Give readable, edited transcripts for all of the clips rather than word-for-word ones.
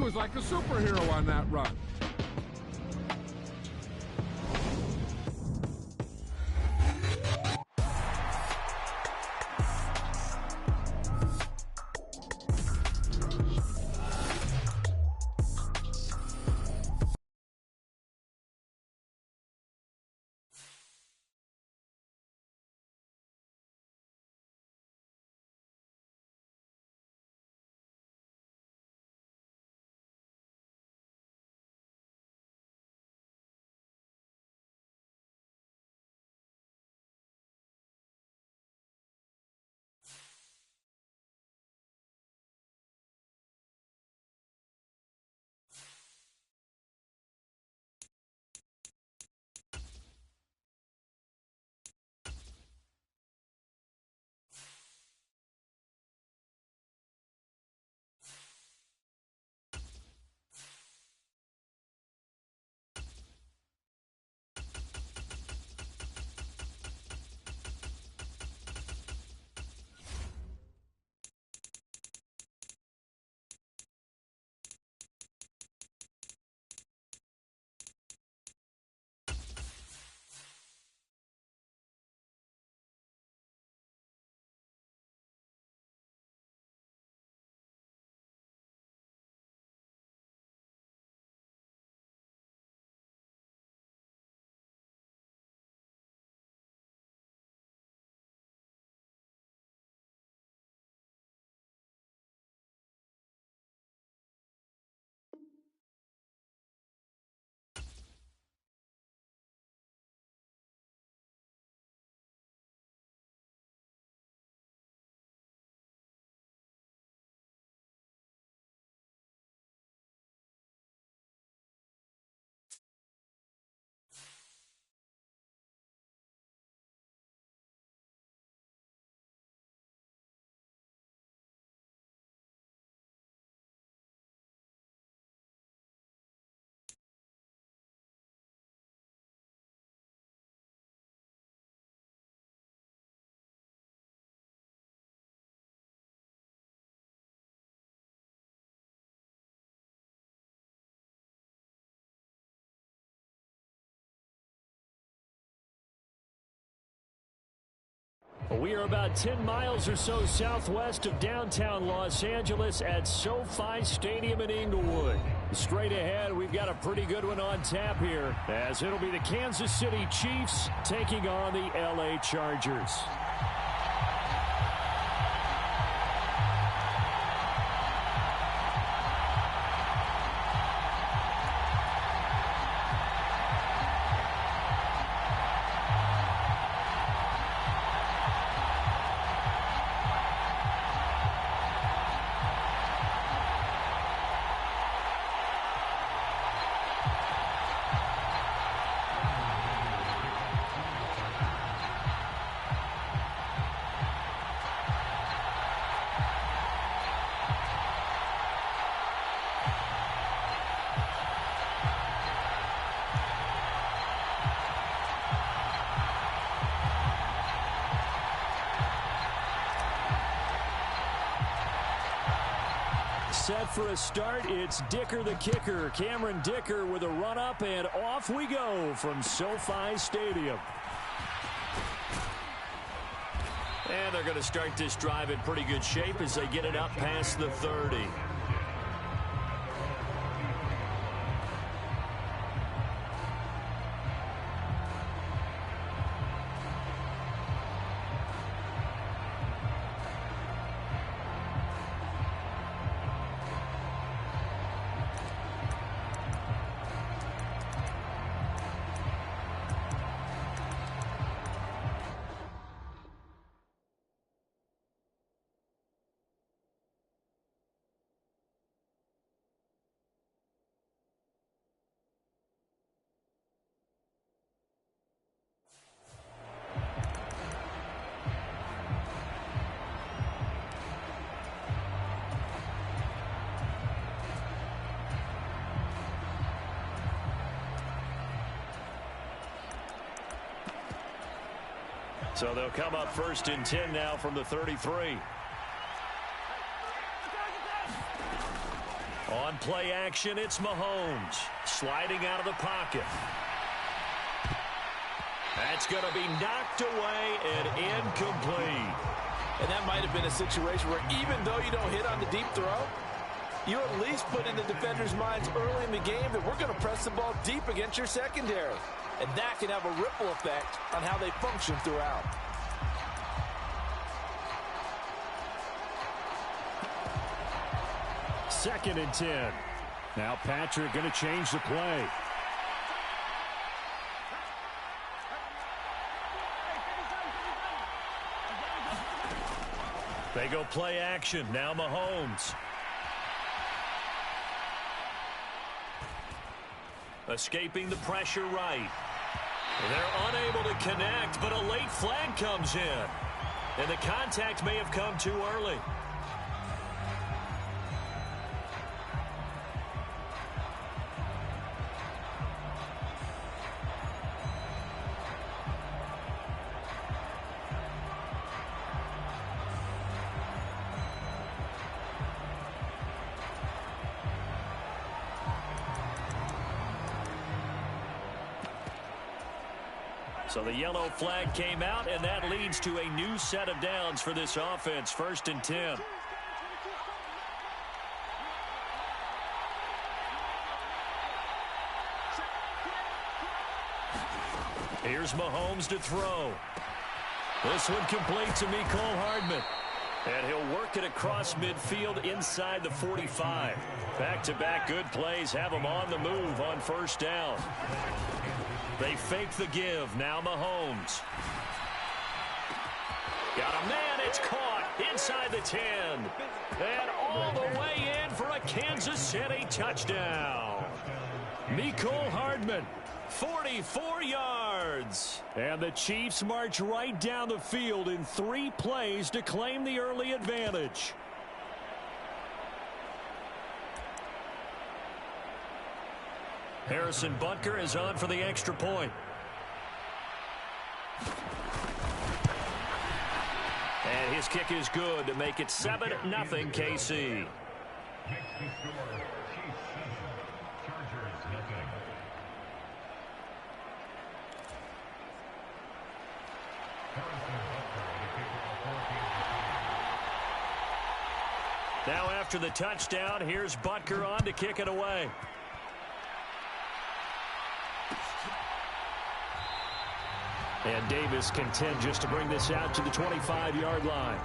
was like a superhero on that run. We are about 10 miles or so southwest of downtown Los Angeles at SoFi Stadium in Inglewood. Straight ahead, we've got a pretty good one on tap here, as it'll be the Kansas City Chiefs taking on the LA Chargers. Set for a start, it's Dicker the kicker. Cameron Dicker with a run-up, and off we go from SoFi Stadium. And they're going to start this drive in pretty good shape as they get it up past the 30. So they'll come up 1st and 10 now from the 33. On play action, it's Mahomes. Sliding out of the pocket. That's going to be knocked away and incomplete. And that might have been a situation where even though you don't hit on the deep throw, you at least put in the defender's minds early in the game that we're going to press the ball deep against your secondary. And that can have a ripple effect on how they function throughout. Second and 10. Now Patrick going to change the play. They go play action. Now Mahomes. Escaping the pressure right. They're unable to connect, but a late flag comes in. And the contact may have come too early. So the yellow flag came out, and that leads to a new set of downs for this offense. 1st and 10. Here's Mahomes to throw. This one complete to Mecole Hardman. And he'll work it across midfield inside the 45. Back-to-back good plays have him on the move on 1st down. They fake the give. Now Mahomes. Got a man. It's caught inside the 10. And all the way in for a Kansas City touchdown. Mecole Hardman, 44 yards. And the Chiefs march right down the field in 3 plays to claim the early advantage. Harrison Butker is on for the extra point. And his kick is good to make it 7-0 KC. Now after the touchdown, here's Butker on to kick it away. And Davis content just to bring this out to the 25-yard line.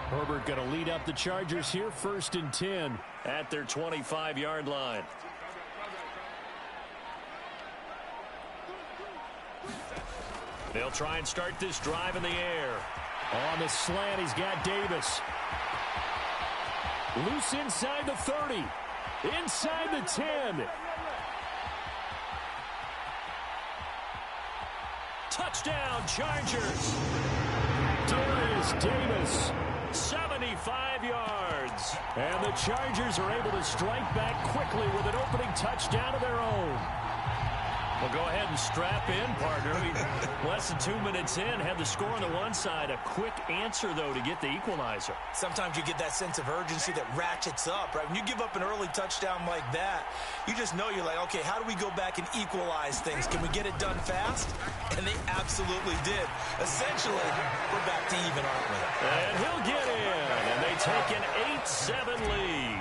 Herbert going to lead up the Chargers here, 1st and 10 at their 25-yard line. They'll try and start this drive in the air. On the slant, he's got Davis. Loose inside the 30. Inside the 10. Touchdown, Chargers. Darius Davis. 75 yards. And the Chargers are able to strike back quickly with an opening touchdown of their own. Well, go ahead and strap in, partner. Less than 2 minutes in, had the score on the one side. A quick answer, though, to get the equalizer. Sometimes you get that sense of urgency that ratchets up, right? When you give up an early touchdown like that, you just know you're like, okay, how do we go back and equalize things? Can we get it done fast? And they absolutely did. Essentially, we're back to even, aren't we? And he'll get in, and they take an 8-7 lead.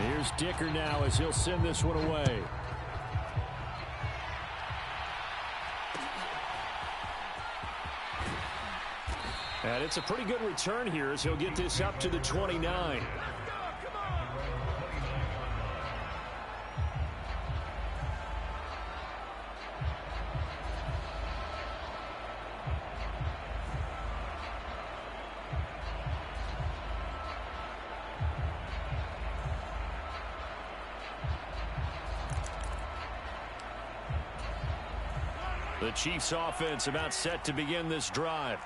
Here's Dicker now as he'll send this one away. And it's a pretty good return here as he'll get this up to the 29. The Chiefs offense about set to begin this drive.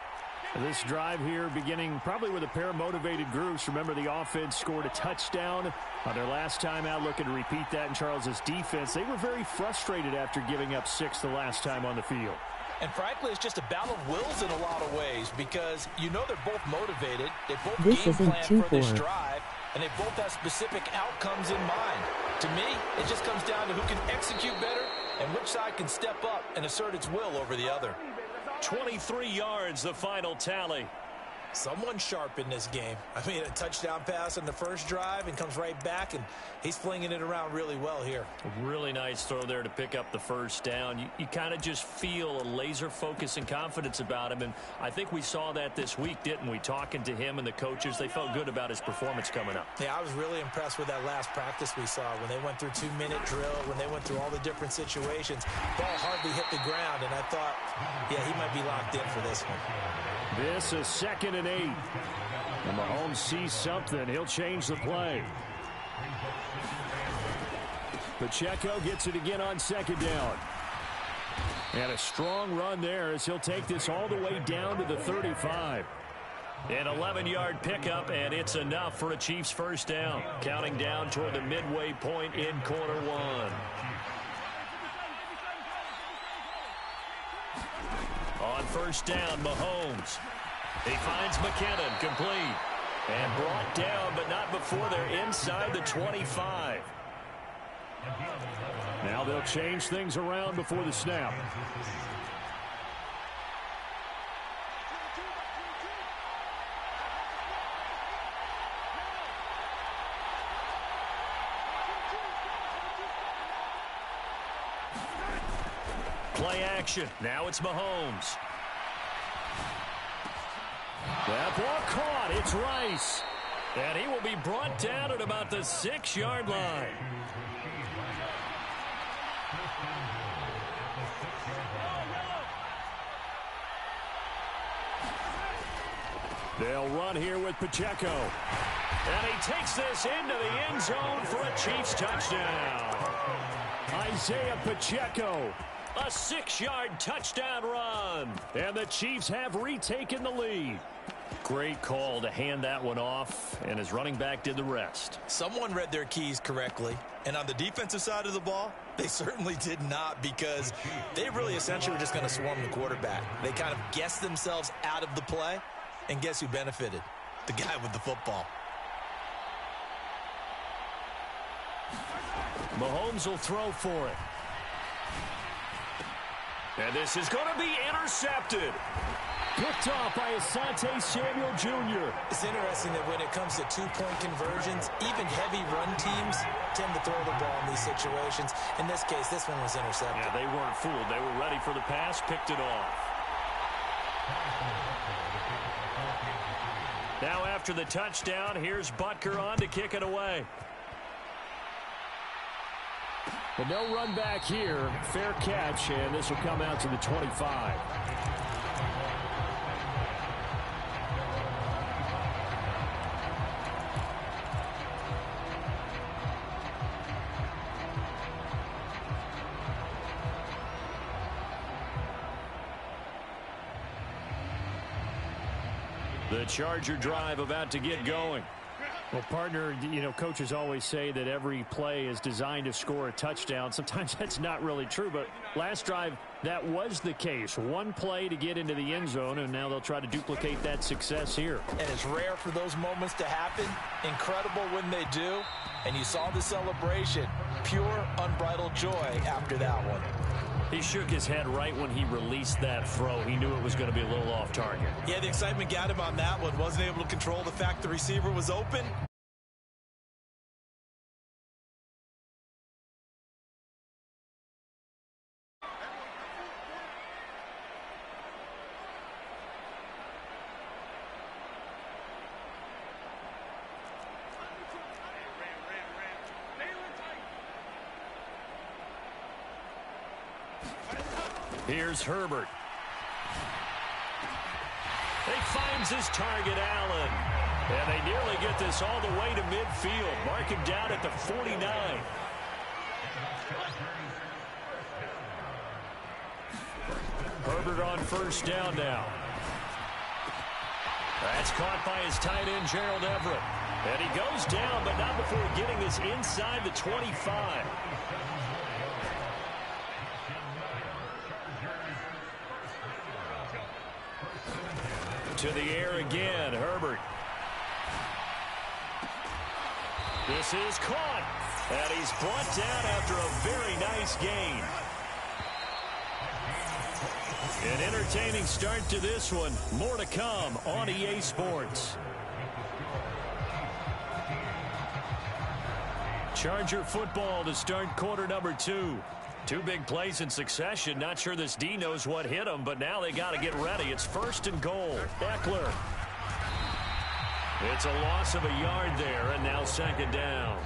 This drive here beginning probably with a pair of motivated groups. Remember, the offense scored a touchdown on their last time out, looking to repeat that in Charles's defense. They were very frustrated after giving up 6 the last time on the field. And frankly, it's just a battle of wills in a lot of ways because you know they're both motivated. They both game plan for this drive, and they both have specific outcomes in mind. To me, it just comes down to who can execute better and which side can step up and assert its will over the other. 23 yards, the final tally. Someone sharp in this game. I mean, a touchdown pass on the first drive and comes right back, and he's flinging it around really well here. A really nice throw there to pick up the first down. You kind of just feel a laser focus and confidence about him, and I think we saw that this week, didn't we? Talking to him and the coaches, they felt good about his performance coming up. Yeah, I was really impressed with that last practice we saw when they went through 2-minute drill, when they went through all the different situations. Ball hardly hit the ground, and I thought, yeah, he might be locked in for this one. This is 2nd and 8. And Mahomes sees something. He'll change the play. Pacheco gets it again on 2nd down. And a strong run there as he'll take this all the way down to the 35. An 11-yard pickup, and it's enough for a Chiefs first down. Counting down toward the midway point in quarter one. On first down, Mahomes. He finds McKinnon, complete. And brought down, but not before they're inside the 25. Now they'll change things around before the snap. Play action. Now it's Mahomes. That ball caught. It's Rice. And he will be brought down at about the 6-yard line. They'll run here with Pacheco. And he takes this into the end zone for a Chiefs touchdown. Isaiah Pacheco. A 6-yard touchdown run. And the Chiefs have retaken the lead. Great call to hand that one off, and his running back did the rest. Someone read their keys correctly, and on the defensive side of the ball, they certainly did not, because they really essentially were just going to swarm the quarterback. They kind of guessed themselves out of the play, and guess who benefited? The guy with the football. Mahomes will throw for it. And this is going to be intercepted. Picked off by Asante Samuel Jr. It's interesting that when it comes to two-point conversions, even heavy run teams tend to throw the ball in these situations. In this case, this one was intercepted. Yeah, they weren't fooled. They were ready for the pass, picked it off. Now after the touchdown, here's Butker on to kick it away. But no run back here. Fair catch, and this will come out to the 25. The Charger drive about to get going. Well, partner, you know, coaches always say that every play is designed to score a touchdown. Sometimes that's not really true, but last drive, that was the case. One play to get into the end zone, and now they'll try to duplicate that success here. And it's rare for those moments to happen. Incredible when they do. And you saw the celebration. Pure, unbridled joy after that one. He shook his head right when he released that throw. He knew it was going to be a little off target. Yeah, the excitement got him on that one. Wasn't able to control the fact the receiver was open. Here's Herbert. He finds his target, Allen. And they nearly get this all the way to midfield. Mark him down at the 49. Herbert on first down now. That's caught by his tight end, Gerald Everett. And he goes down, but not before getting this inside the 25. To the air again, Herbert. This is caught, and he's brought down after a very nice gain. An entertaining start to this one. More to come on EA Sports. Charger football to start quarter number 2. Two big plays in succession. Not sure this D knows what hit him, but now they got to get ready. It's first and goal. Eckler. It's a loss of a yard there, and now second down.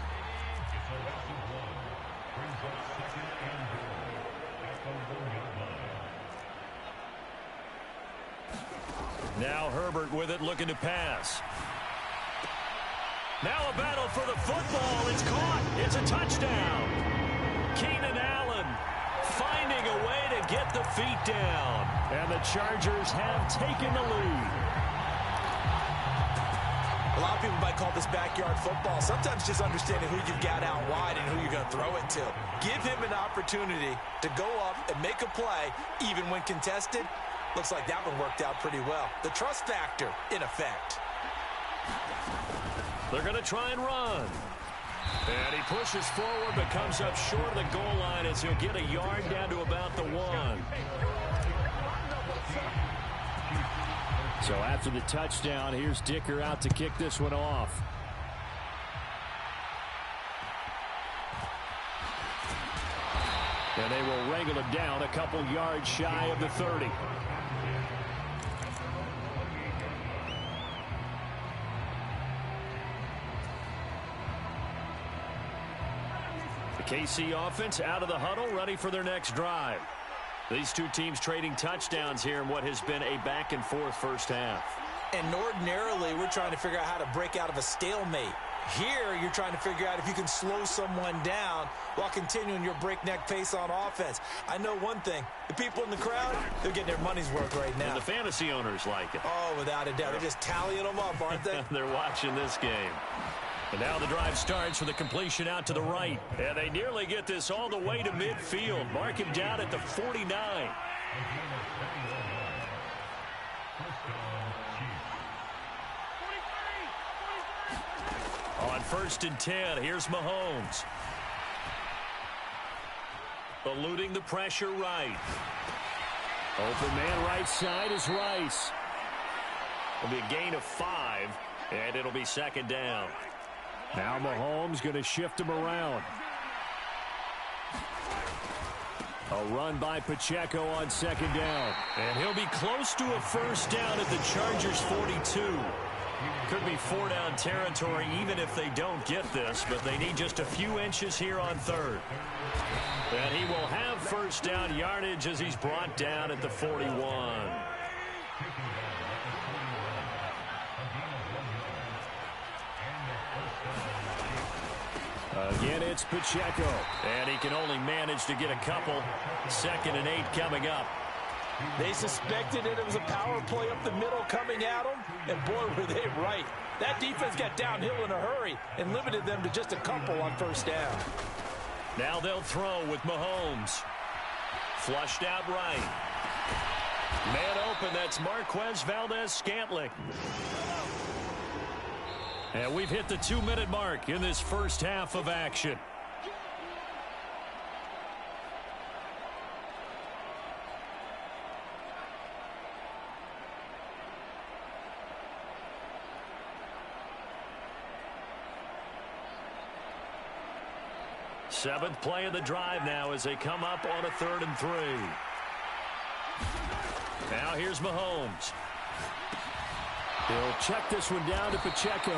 Now Herbert with it, looking to pass. Now a battle for the football. It's caught. It's a touchdown. Keenan Allen finding a way to get the feet down. And the Chargers have taken the lead. A lot of people might call this backyard football. Sometimes just understanding who you've got out wide and who you're going to throw it to. Give him an opportunity to go up and make a play, even when contested. Looks like that one worked out pretty well. The trust factor in effect. They're going to try and run. And he pushes forward but comes up short of the goal line as he'll get a yard down to about the 1. So after the touchdown, here's Dicker out to kick this one off. And they will wrangle him down a couple yards shy of the 30. The KC offense out of the huddle, ready for their next drive. These two teams trading touchdowns here in what has been a back-and-forth first half. And ordinarily, we're trying to figure out how to break out of a stalemate. Here, you're trying to figure out if you can slow someone down while continuing your breakneck pace on offense. I know one thing. The people in the crowd, they're getting their money's worth right now. And the fantasy owners like it. Oh, without a doubt. They're just tallying them up, aren't they? They're watching this game. And now the drive starts with a completion out to the right. And they nearly get this all the way to midfield. Mark him down at the 49. On first and 10, here's Mahomes. Eluding the pressure right. Open man right side is Rice. It'll be a gain of 5, and it'll be second down. Now Mahomes going to shift him around. A run by Pacheco on second down. And he'll be close to a first down at the Chargers' 42. Could be 4-down territory even if they don't get this, but they need just a few inches here on third. And he will have first down yardage as he's brought down at the 41. Again, it's Pacheco. And he can only manage to get a couple. 2nd and 8 coming up. They suspected it was a power play up the middle coming at them, and boy, were they right. That defense got downhill in a hurry and limited them to just a couple on first down. Now they'll throw with Mahomes. Flushed out right. Man open, that's Marquez Valdez-Scantling. And we've hit the 2-minute mark in this first half of action. Seventh play of the drive now as they come up on a 3rd and 3. Now here's Mahomes. He'll check this one down to Pacheco.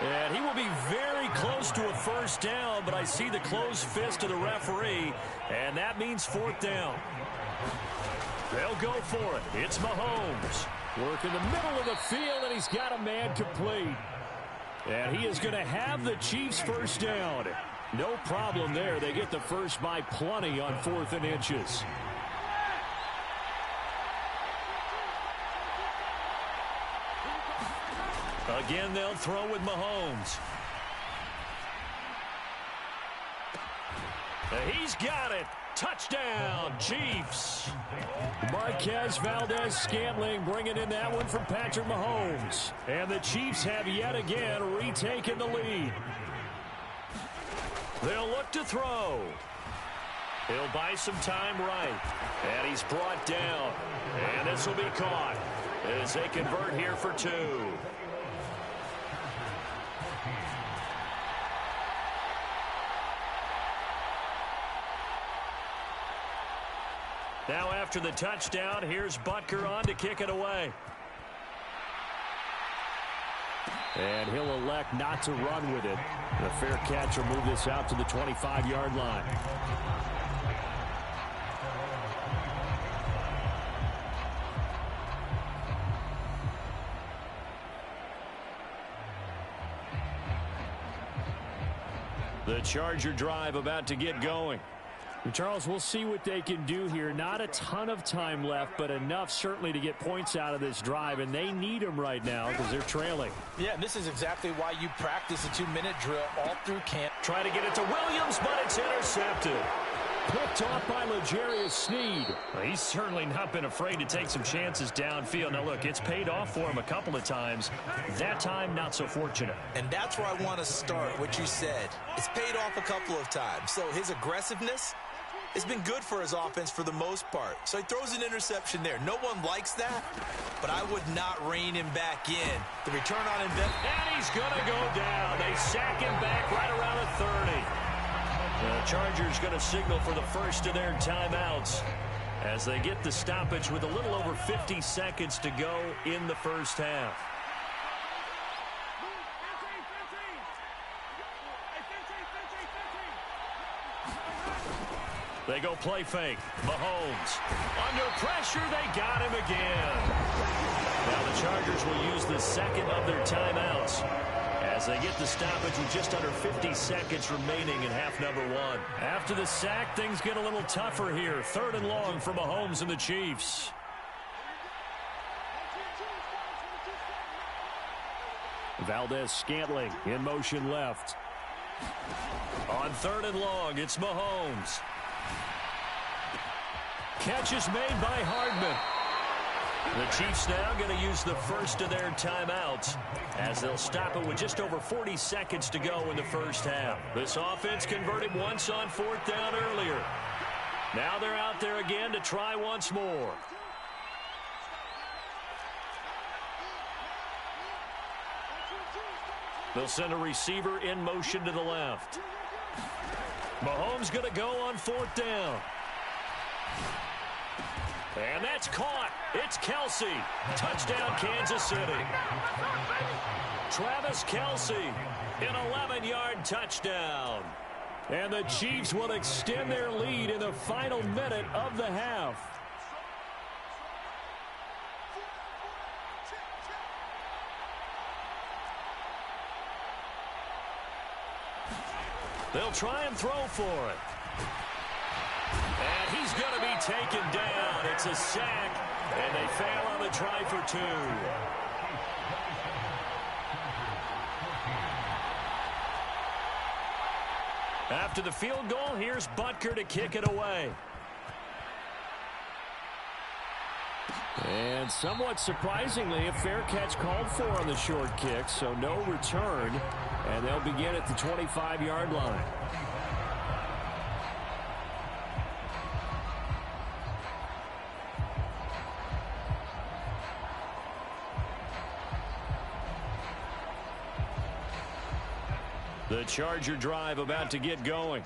And he will be very close to a first down, but I see the closed fist of the referee, and that means 4th down. They'll go for it. It's Mahomes. Work in the middle of the field, and he's got a man complete. And he is going to have the Chiefs first down. No problem there. They get the first by plenty on 4th and inches. Again, they'll throw with Mahomes. He's got it. Touchdown, Chiefs. Marquez Valdez-Scantling bringing in that one from Patrick Mahomes. And the Chiefs have yet again retaken the lead. They'll look to throw. He'll buy some time right. And he's brought down. And this will be caught as they convert here for 2. Now after the touchdown, here's Butker on to kick it away. And he'll elect not to run with it. The fair catch will move this out to the 25-yard line. The Charger drive about to get going. And Charles, we'll see what they can do here. Not a ton of time left, but enough certainly to get points out of this drive, and they need them right now because they're trailing. Yeah, and this is exactly why you practice a 2-minute drill all through camp. Try to get it to Williams, but it's intercepted. Picked off by L'Jarius Sneed. Well, he's certainly not been afraid to take some chances downfield. Now, look, it's paid off for him a couple of times. That time, not so fortunate. And that's where I want to start, what you said. It's paid off a couple of times. So his aggressiveness, it's been good for his offense for the most part. So he throws an interception there. No one likes that, but I would not rein him back in. The return on investment. And he's going to go down. They sack him back right around the 30. The Chargers going to signal for the first of their timeouts as they get the stoppage with a little over 50 seconds to go in the first half. They go play fake. Mahomes. Under pressure, they got him again. Now the Chargers will use the second of their timeouts as they get the stoppage with just under 50 seconds remaining in half number 1. After the sack, things get a little tougher here. 3rd and long for Mahomes and the Chiefs. Valdez-Scantling in motion left. On 3rd and long, it's Mahomes. Catch is made by Hardman. The Chiefs now going to use the first of their timeouts as they'll stop it with just over 40 seconds to go in the first half. This offense converted once on 4th down earlier. Now they're out there again to try once more. They'll send a receiver in motion to the left. Mahomes going to go on 4th down. And that's caught. It's Kelsey. Touchdown, Kansas City. Travis Kelsey, an 11-yard touchdown. And the Chiefs will extend their lead in the final minute of the half. They'll try and throw for it. And he's going to be taken down. It's a sack, and they fail on the try for 2. After the field goal, here's Butker to kick it away. And somewhat surprisingly, a fair catch called for on the short kick, so no return, and they'll begin at the 25-yard line. The Charger drive about to get going.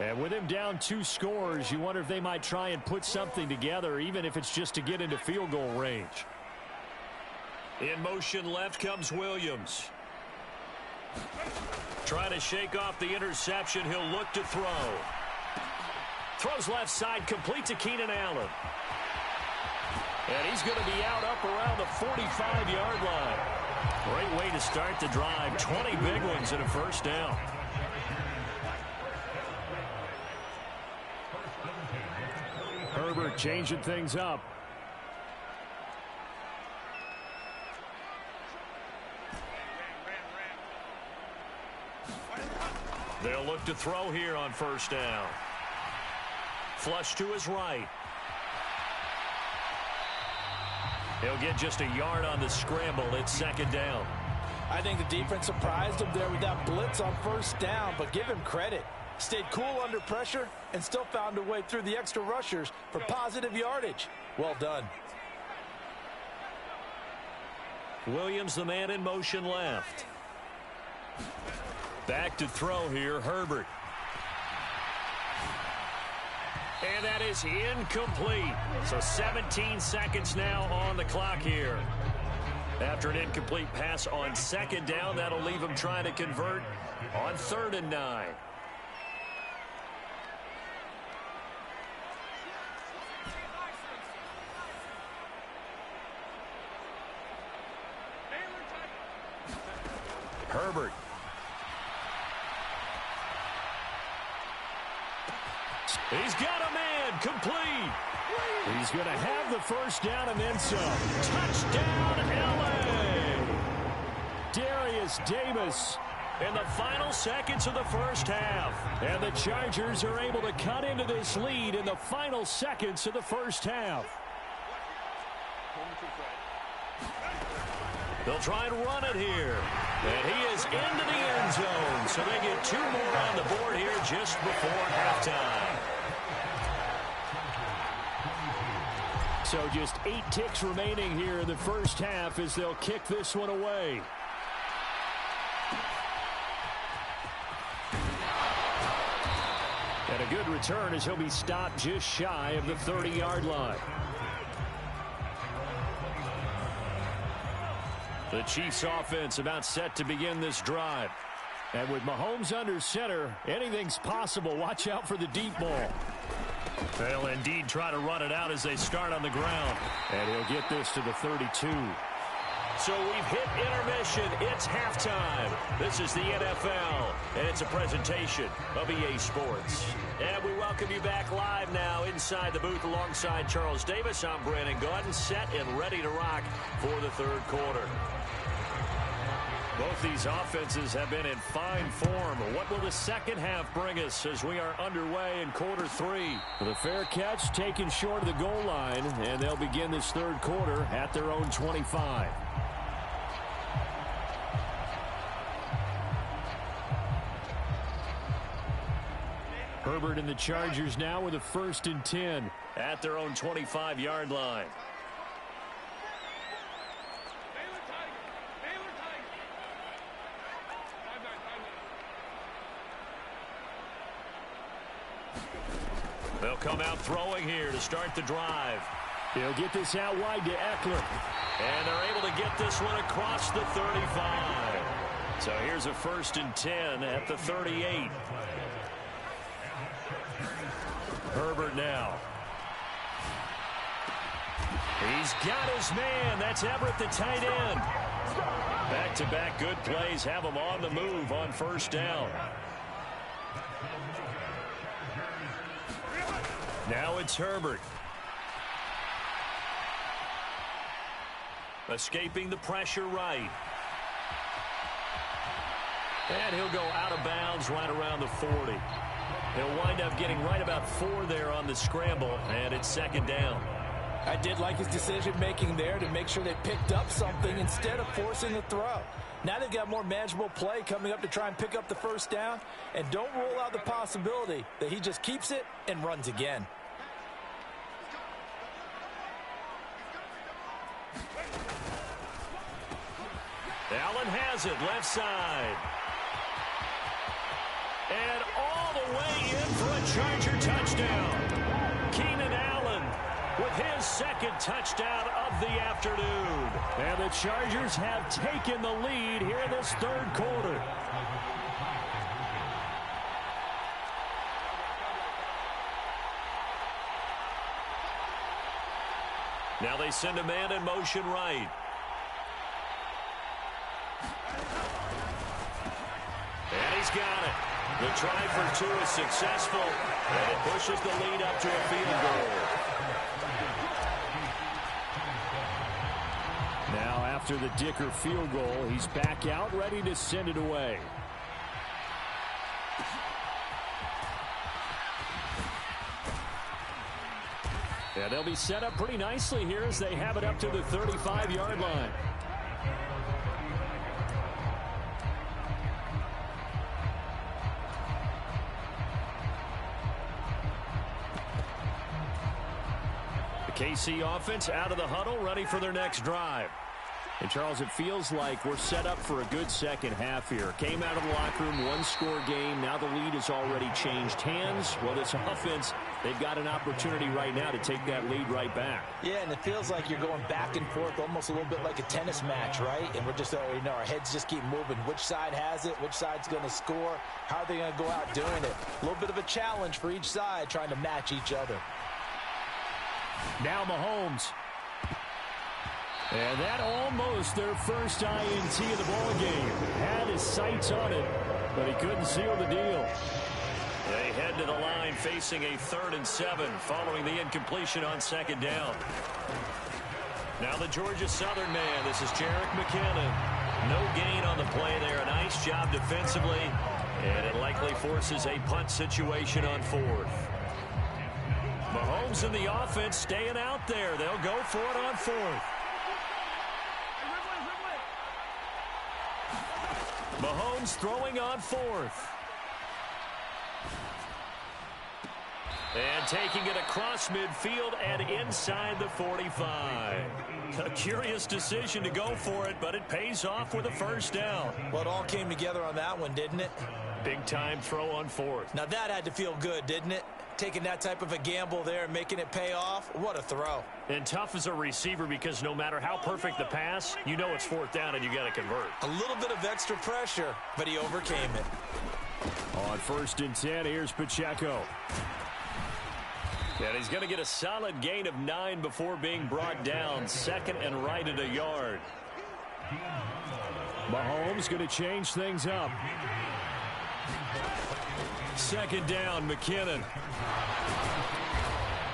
And with him down 2 scores, you wonder if they might try and put something together, even if it's just to get into field goal range. In motion left comes Williams. Trying to shake off the interception. He'll look to throw. Throws left side, complete to Keenan Allen. And he's going to be out up around the 45-yard line. Great way to start the drive. 20 big ones in a first down. Herbert changing things up. They'll look to throw here on first down. Flush to his right. He'll get just a yard on the scramble. It's second down. I think the defense surprised him there with that blitz on first down, but give him credit. Stayed cool under pressure and still found a way through the extra rushers for positive yardage. Well done. Williams, the man in motion left. Back to throw here, Herbert. And that is incomplete. So 17 seconds now on the clock here. After an incomplete pass on second down, that'll leave him trying to convert on 3rd and 9. Herbert. He's got a man, complete. He's going to have the first down and then some. Touchdown, L.A. Darius Davis in the final seconds of the first half. And the Chargers are able to cut into this lead in the final seconds of the first half. They'll try and run it here. And he is into the end zone. So they get 2 more on the board here just before halftime. So just 8 ticks remaining here in the first half as they'll kick this one away. And a good return as he'll be stopped just shy of the 30-yard line. The Chiefs offense about set to begin this drive. And with Mahomes under center, anything's possible. Watch out for the deep ball. They'll indeed try to run it out as they start on the ground. And he'll get this to the 32. So we've hit intermission. It's halftime. This is the NFL, and it's a presentation of EA Sports. And we welcome you back live now inside the booth alongside Charles Davis. I'm Brandon Gaudin, set and ready to rock for the third quarter. Both these offenses have been in fine form. What will the second half bring us as we are underway in quarter 3? The fair catch taken short of the goal line, and they'll begin this third quarter at their own 25. Herbert and the Chargers now with a 1st and 10 at their own 25-yard line. They'll come out throwing here to start the drive. He'll get this out wide to Eckler. And they're able to get this one across the 35. So here's a 1st and 10 at the 38. Herbert now. He's got his man. That's Everett, the tight end. Back-to-back good plays have him on the move on first down. Now it's Herbert. Escaping the pressure right. And he'll go out of bounds right around the 40. He'll wind up getting right about 4 there on the scramble, and it's second down. I did like his decision-making there to make sure they picked up something instead of forcing the throw. Now they've got more manageable play coming up to try and pick up the first down, and don't rule out the possibility that he just keeps it and runs again. Allen has it, left side. And all the way in for a Charger touchdown. Keenan Allen with his 2nd touchdown of the afternoon. And the Chargers have taken the lead here in this third quarter. Now they send a man in motion right. And he's got it. The try for 2 is successful, and it pushes the lead up to a field goal. Now after the Dicker field goal, he's back out ready to send it away. Yeah, they'll be set up pretty nicely here as they have it up to the 35-yard line. The KC offense out of the huddle, ready for their next drive. And, Charles, it feels like we're set up for a good second half here. Came out of the locker room, one-score game. Now the lead has already changed hands. Well, this offense, they've got an opportunity right now to take that lead right back. Yeah, and it feels like you're going back and forth, almost a little bit like a tennis match, right? And we're just, our heads just keep moving. Which side has it? Which side's going to score? How are they going to go out doing it? A little bit of a challenge for each side, trying to match each other. Now Mahomes. And that almost their first INT of the ball game. Had his sights on it, but he couldn't seal the deal. They head to the line facing a 3rd and 7 following the incompletion on 2nd down. Now the Georgia Southern man. This is Jerick McKinnon. No gain on the play there. A nice job defensively. And it likely forces a punt situation on 4th. Mahomes and the offense staying out there. They'll go for it on 4th. Mahomes throwing on 4th. And taking it across midfield and inside the 45. A curious decision to go for it, but it pays off with a first down. Well, it all came together on that one, didn't it? Big-time throw on 4th. Now that had to feel good, didn't it? Taking that type of a gamble there and making it pay off. What a throw. And tough as a receiver because no matter how perfect the pass, you know it's 4th down and you got to convert. A little bit of extra pressure, but he overcame it. On 1st and 10, here's Pacheco. And he's going to get a solid gain of 9 before being brought down. 2nd and right at a yard. Mahomes going to change things up. 2nd down, McKinnon.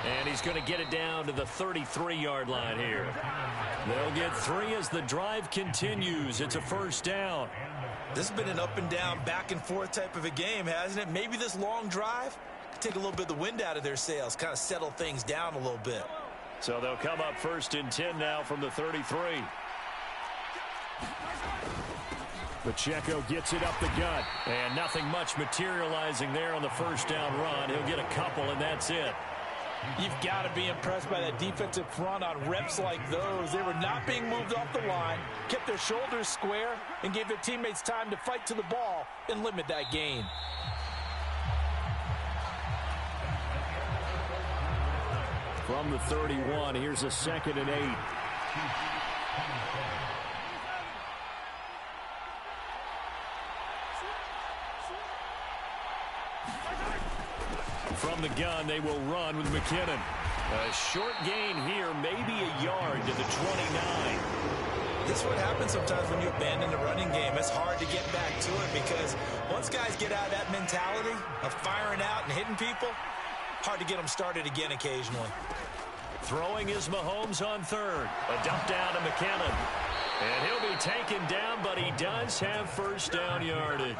And he's going to get it down to the 33-yard line here. They'll get 3 as the drive continues. It's a first down. This has been an up and down, back and forth type of a game, hasn't it? Maybe this long drive could take a little bit of the wind out of their sails, kind of settle things down a little bit. So they'll come up 1st and 10 now from the 33. Pacheco gets it up the gut. And nothing much materializing there on the first down run. He'll get a couple, and that's it. You've got to be impressed by that defensive front on reps like those. They were not being moved off the line, kept their shoulders square, and gave their teammates time to fight to the ball and limit that gain. From the 31, here's a 2nd and 8. From the gun, they will run with McKinnon. A short gain here, maybe a yard to the 29. This is what happens sometimes when you abandon the running game. It's hard to get back to it because once guys get out of that mentality of firing out and hitting people, hard to get them started again occasionally. Throwing is Mahomes on 3rd. A dump down to McKinnon. And he'll be taken down, but he does have first down yardage.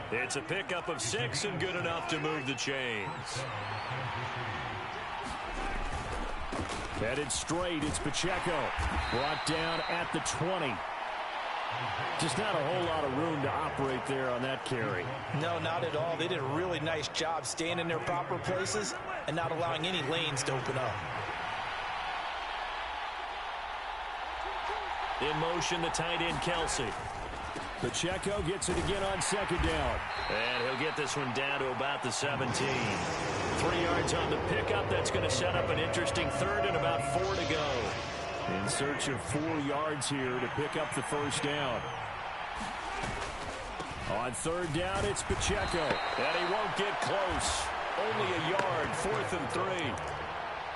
It's a pickup of 6 and good enough to move the chains. Headed straight, it's Pacheco. Brought down at the 20. Just not a whole lot of room to operate there on that carry. No, not at all. They did a really nice job staying in their proper places and not allowing any lanes to open up. In motion, the tight end, Kelsey. Pacheco gets it again on 2nd down. And he'll get this one down to about the 17. 3 yards on the pickup. That's going to set up an interesting 3rd and about 4 to go. In search of 4 yards here to pick up the first down. On 3rd down, it's Pacheco. And he won't get close. Only a yard, 4th and 3.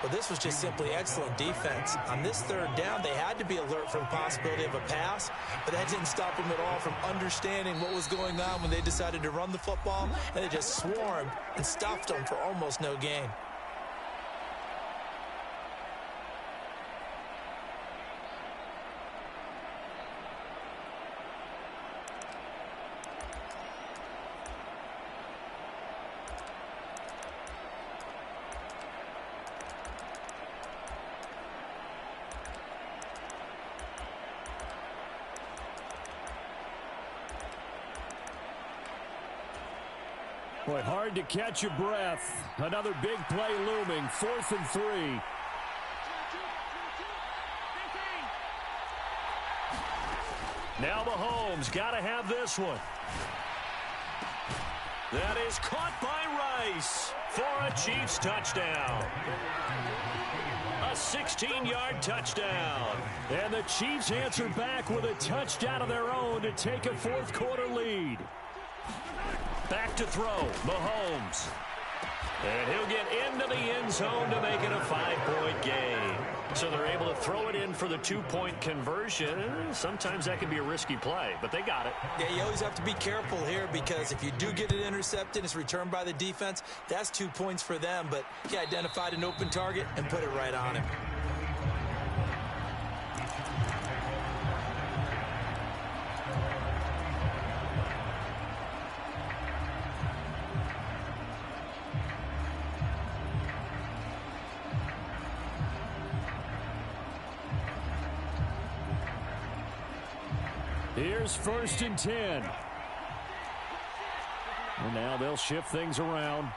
Well, this was just simply excellent defense. On this 3rd down, they had to be alert for the possibility of a pass, but that didn't stop them at all from understanding what was going on when they decided to run the football, and they just swarmed and stuffed them for almost no gain. Boy, hard to catch your breath. Another big play looming. 4th and 3. Now Mahomes got to have this one. That is caught by Rice for a Chiefs touchdown. A 16-yard touchdown. And the Chiefs answer back with a touchdown of their own to take a fourth-quarter lead. Back to throw, Mahomes. And he'll get into the end zone to make it a 5-point game. So they're able to throw it in for the 2-point conversion. Sometimes that can be a risky play, but they got it. Yeah, you always have to be careful here because if you do get it intercepted, it's returned by the defense, that's 2 points for them. But he identified an open target and put it right on him. Here's 1st and 10. And now they'll shift things around.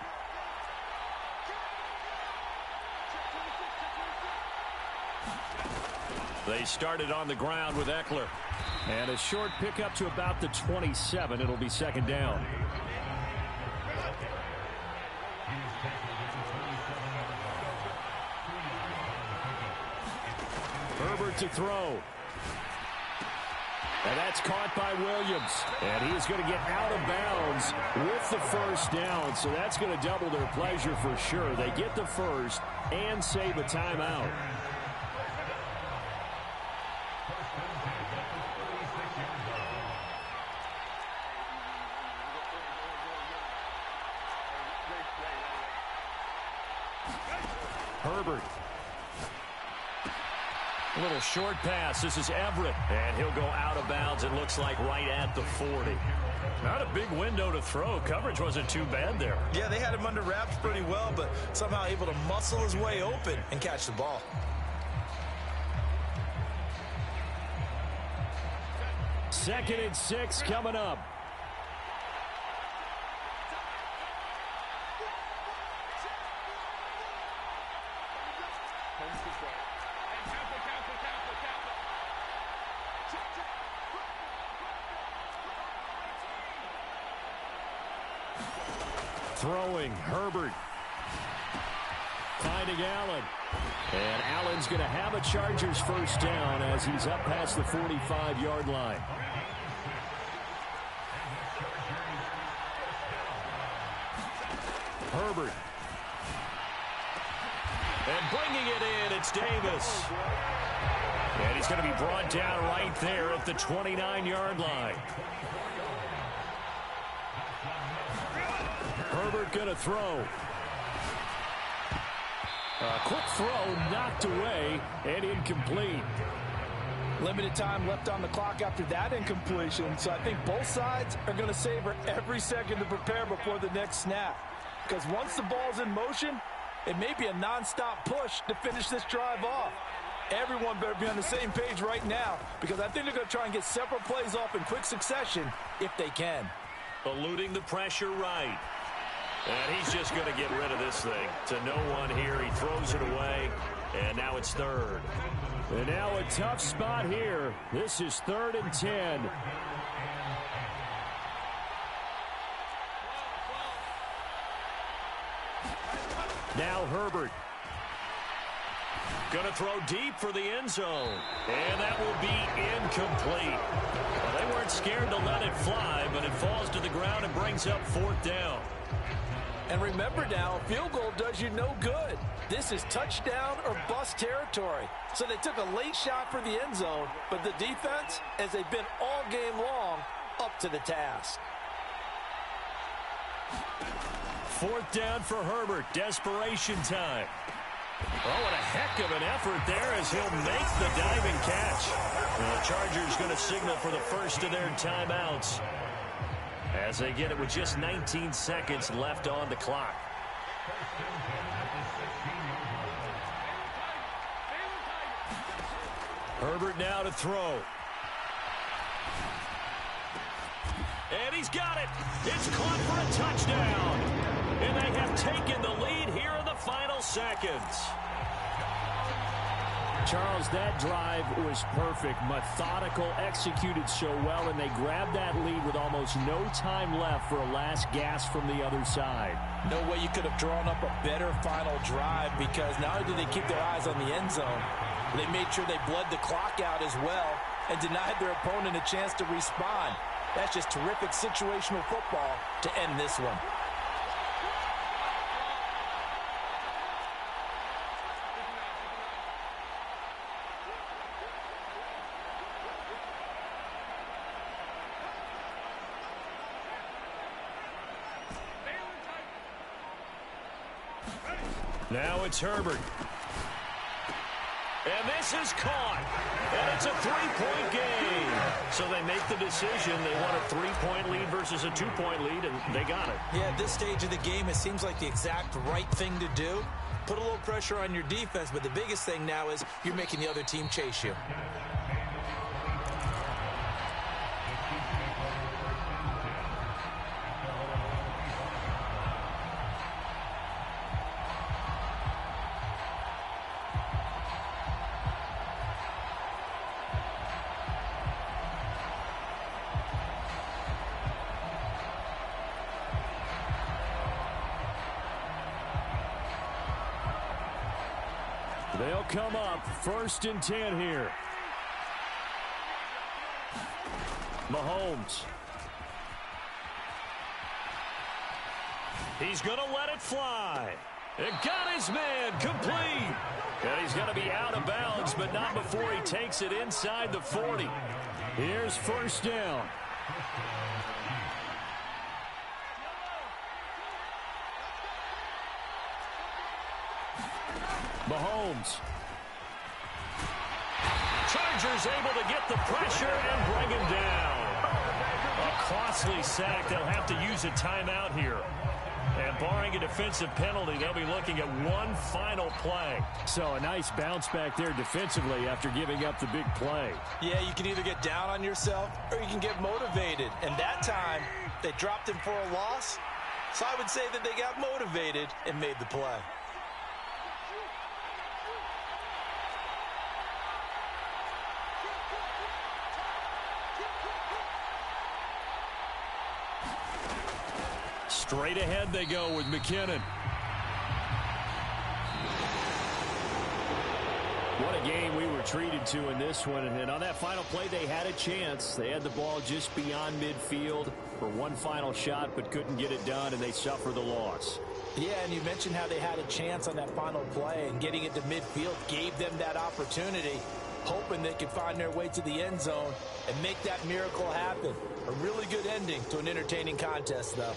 They started on the ground with Eckler. And a short pickup to about the 27. It'll be 2nd down. Herbert to throw. And that's caught by Williams. And he is going to get out of bounds with the 1st down. So that's going to double their pleasure for sure. They get the 1st and save a timeout. Herbert. A little short pass. This is Everett. And he'll go out of bounds, it looks like, right at the 40. Not a big window to throw. Coverage wasn't too bad there. Yeah, they had him under wraps pretty well, but somehow able to muscle his way open and catch the ball. Second and 6 coming up. Throwing, Herbert. Finding Allen. And Allen's going to have a Chargers 1st down as he's up past the 45-yard line. Herbert. And bringing it in, it's Davis. And he's going to be brought down right there at the 29-yard line. Herbert going to throw. A quick throw knocked away and incomplete. Limited time left on the clock after that incompletion, so I think both sides are going to savor every second to prepare before the next snap. Because once the ball's in motion, it may be a non-stop push to finish this drive off. Everyone better be on the same page right now because I think they're going to try and get several plays off in quick succession if they can. Eluding the pressure right. And he's just going to get rid of this thing. To no one here. He throws it away. And now it's 3rd. And now a tough spot here. This is 3rd and 10. Now Herbert. Going to throw deep for the end zone. And that will be incomplete. Well, they weren't scared to let it fly, but it falls to the ground and brings up 4th down. And remember now, field goal does you no good. This is touchdown or bust territory. So they took a late shot for the end zone, but the defense, as they've been all game long, up to the task. 4th down for Herbert. Desperation time. Oh, what a heck of an effort there as he'll make the diving catch. And the Chargers going to signal for the first of their timeouts as they get it with just 19 seconds left on the clock. Herbert now to throw. And he's got it. It's caught for a touchdown. And they have taken the lead here in the final seconds. Charles, that drive was perfect, methodical, executed so well, and they grabbed that lead with almost no time left for a last gasp from the other side. No way you could have drawn up a better final drive, because not only did they keep their eyes on the end zone, they made sure they bled the clock out as well and denied their opponent a chance to respond. That's just terrific situational football to end this one. Now it's Herbert. And this is caught. And it's a three-point game. So they make the decision. They want a three-point lead versus a two-point lead, and they got it. Yeah, at this stage of the game, it seems like the exact right thing to do. Put a little pressure on your defense, but the biggest thing now is you're making the other team chase you. They'll come up 1st and 10 here. Mahomes. He's going to let it fly. And got his man complete. And he's going to be out of bounds, but not before he takes it inside the 40. Here's 1st down. Mahomes. Chargers able to get the pressure and bring him down. A costly sack. They'll have to use a timeout here. And barring a defensive penalty, they'll be looking at one final play. So a nice bounce back there defensively after giving up the big play. Yeah, you can either get down on yourself or you can get motivated. And that time, they dropped him for a loss. So I would say that they got motivated and made the play. Straight ahead they go with McKinnon. What a game we were treated to in this one. And on that final play, they had a chance. They had the ball just beyond midfield for one final shot, but couldn't get it done, and they suffer the loss. Yeah, and you mentioned how they had a chance on that final play, and getting it to midfield gave them that opportunity, hoping they could find their way to the end zone and make that miracle happen. A really good ending to an entertaining contest, though.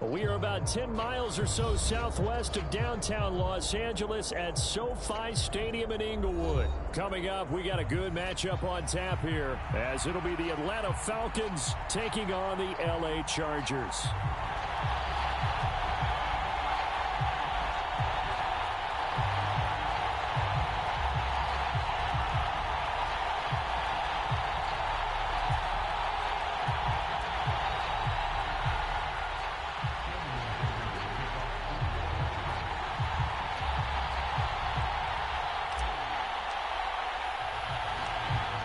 We are about 10 miles or so southwest of downtown Los Angeles at SoFi Stadium in Inglewood. Coming up, we got a good matchup on tap here, as it'll be the Atlanta Falcons taking on the LA Chargers.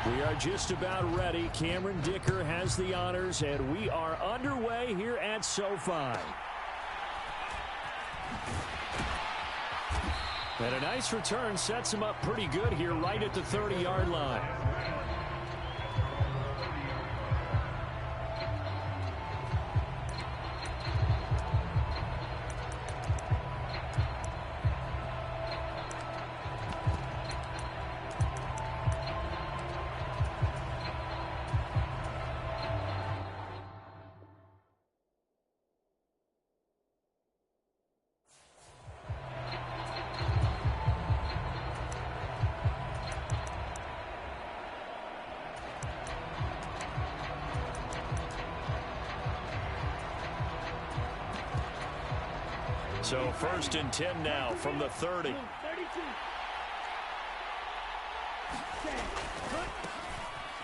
We are just about ready. Cameron Dicker has the honors, and we are underway here at SoFi. And a nice return sets him up pretty good here right at the 30-yard line. So 1st and 10 now from the 30.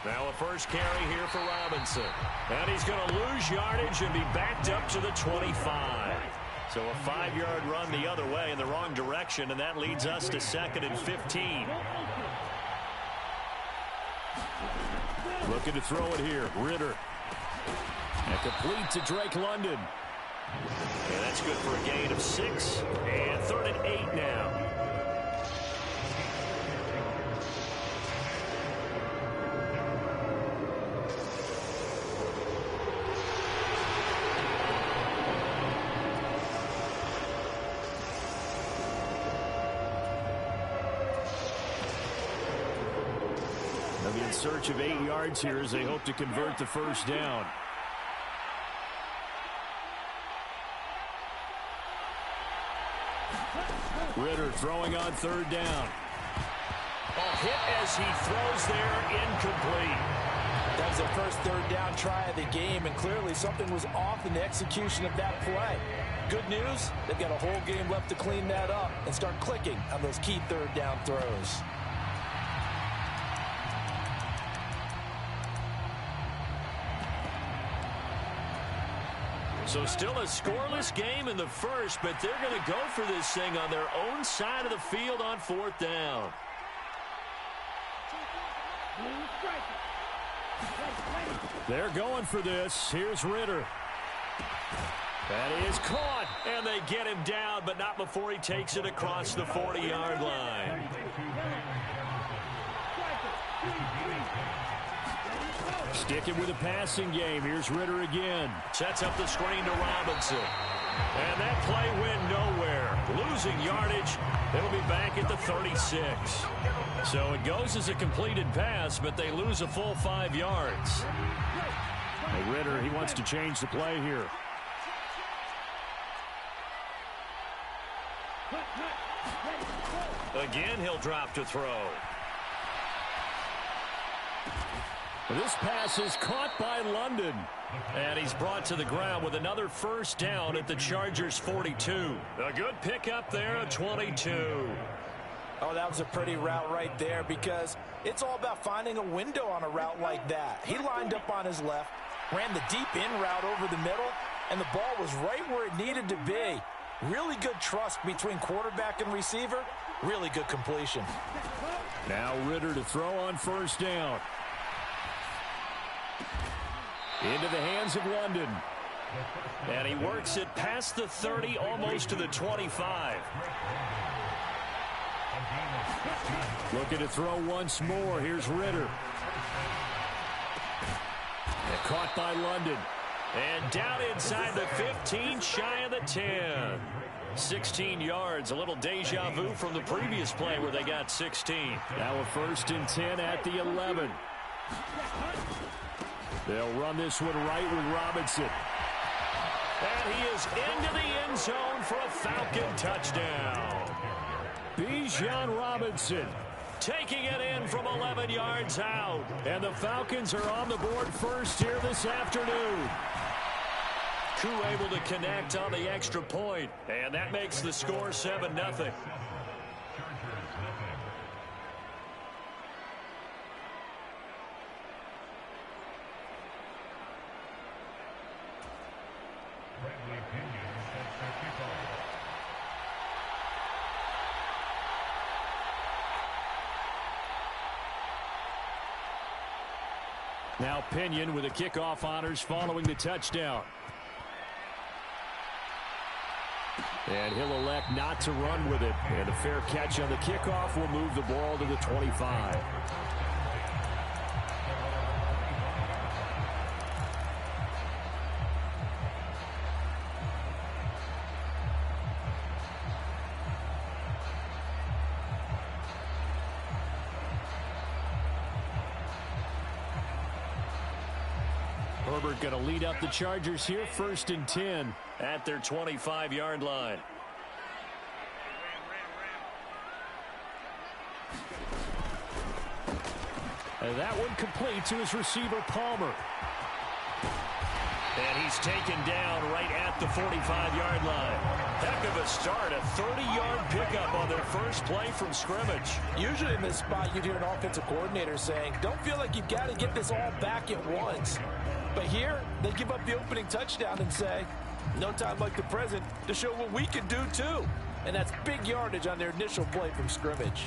Now a first carry here for Robinson. And he's going to lose yardage and be backed up to the 25. So a 5-yard run the other way in the wrong direction, and that leads us to 2nd and 15. Looking to throw it here. Ritter. And complete to Drake London. And that's good for a gain of 6. And 3rd and 8 now. They'll be in search of 8 yards here as they hope to convert the first down. Ritter throwing on 3rd down. A hit as he throws there, incomplete. That was the first 3rd down try of the game, and clearly something was off in the execution of that play. Good news, they've got a whole game left to clean that up and start clicking on those key 3rd down throws. So still a scoreless game in the first, but they're going to go for this thing on their own side of the field on 4th down. They're going for this. Here's Ritter. That is caught, and they get him down, but not before he takes it across the 40-yard line. Sticking with the passing game. Here's Ritter again. Sets up the screen to Robinson. And that play went nowhere. Losing yardage. It'll be back at the 36. So it goes as a completed pass, but they lose a full 5 yards. Hey, Ritter, he wants to change the play here. Again, he'll drop to throw. This pass is caught by London. And he's brought to the ground with another first down at the Chargers' 42. A good pickup there at 22. Oh, that was a pretty route right there, because it's all about finding a window on a route like that. He lined up on his left, ran the deep in route over the middle, and the ball was right where it needed to be. Really good trust between quarterback and receiver. Really good completion. Now Ritter to throw on first down. Into the hands of London. And he works it past the 30, almost to the 25. Looking to throw once more. Here's Ritter. And caught by London. And down inside the 15, shy of the 10. 16 yards, a little deja vu from the previous play where they got 16. Now a 1st and 10 at the 11. They'll run this one right with Robinson. And he is into the end zone for a Falcon touchdown. Bijan Robinson taking it in from 11 yards out. And the Falcons are on the board first here this afternoon. Koo able to connect on the extra point, and that makes the score 7-0. Now Pinion with the kickoff honors following the touchdown. And he'll elect not to run with it. And a fair catch on the kickoff will move the ball to the 25. Herbert going to lead up the Chargers here, 1st and 10 at their 25-yard line. And that one complete to his receiver, Palmer. And he's taken down right at the 45-yard line. Heck of a start, a 30-yard pickup on their first play from scrimmage. Usually in this spot, you'd hear an offensive coordinator saying, don't feel like you've got to get this all back at once. But here, they give up the opening touchdown and say, no time like the present to show what we can do too. And that's big yardage on their initial play from scrimmage.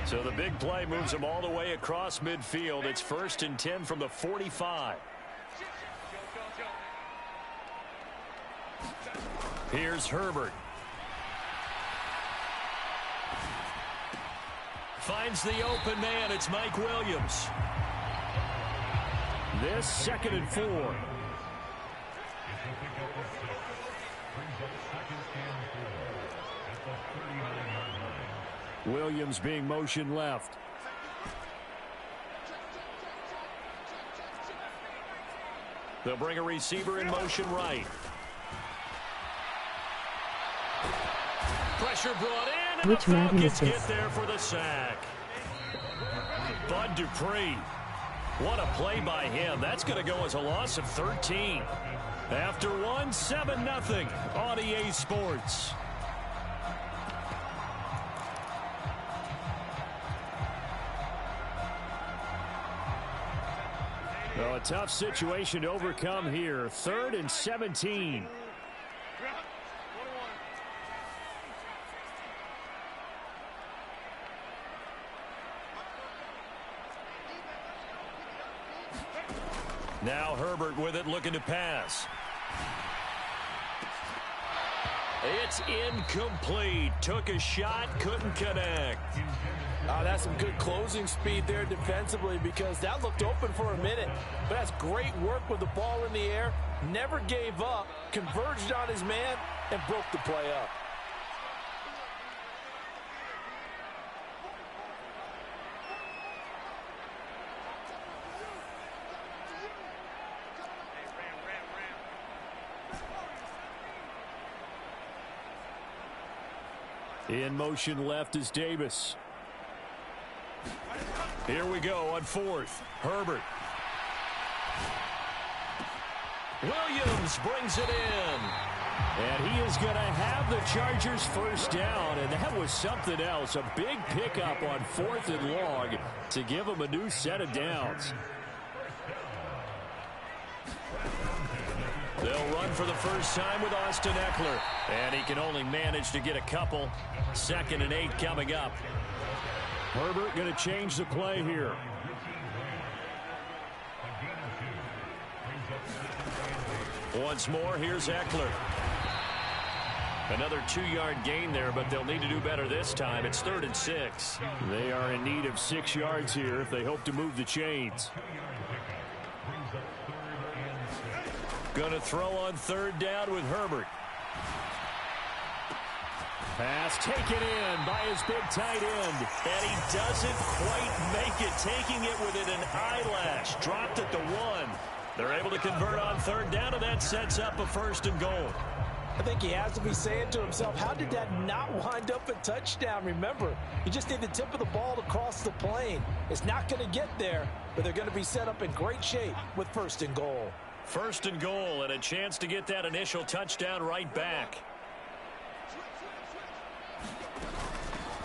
So the big play moves them all the way across midfield. It's 1st and 10 from the 45. Here's Herbert. Finds the open man. It's Mike Williams. This 2nd and 4. Williams being motion left. They'll bring a receiver in motion right. Pressure brought in. Which Madden is this? Get there for the sack. Bud Dupree. What a play by him. That's going to go as a loss of 13. After one, 7-0 on EA Sports. Well, a tough situation to overcome here. 3rd and 17. Now Herbert with it, looking to pass. It's incomplete. Took a shot, couldn't connect. That's some good closing speed there defensively, because that looked open for a minute. But that's great work with the ball in the air. Never gave up, converged on his man, and broke the play up. In motion left is Davis. Here we go on 4th. Herbert. Williams brings it in. And he is going to have the Chargers first down. And that was something else. A big pickup on 4th and long to give them a new set of downs. They'll run for the first time with Austin Eckler. And he can only manage to get a couple. 2nd and 8 coming up. Herbert going to change the play here. Once more, here's Eckler. Another 2-yard gain there, but they'll need to do better this time. It's 3rd and 6. They are in need of 6 yards here if they hope to move the chains. Going to throw on 3rd down with Herbert. Pass taken in by his big tight end. And he doesn't quite make it, taking it within an eyelash. Dropped at the 1. They're able to convert on third down, and that sets up a 1st and goal. I think he has to be saying to himself, how did that not wind up a touchdown? Remember, you just need the tip of the ball to cross the plane. It's not going to get there, but they're going to be set up in great shape with 1st and goal. 1st and goal, and a chance to get that initial touchdown right back.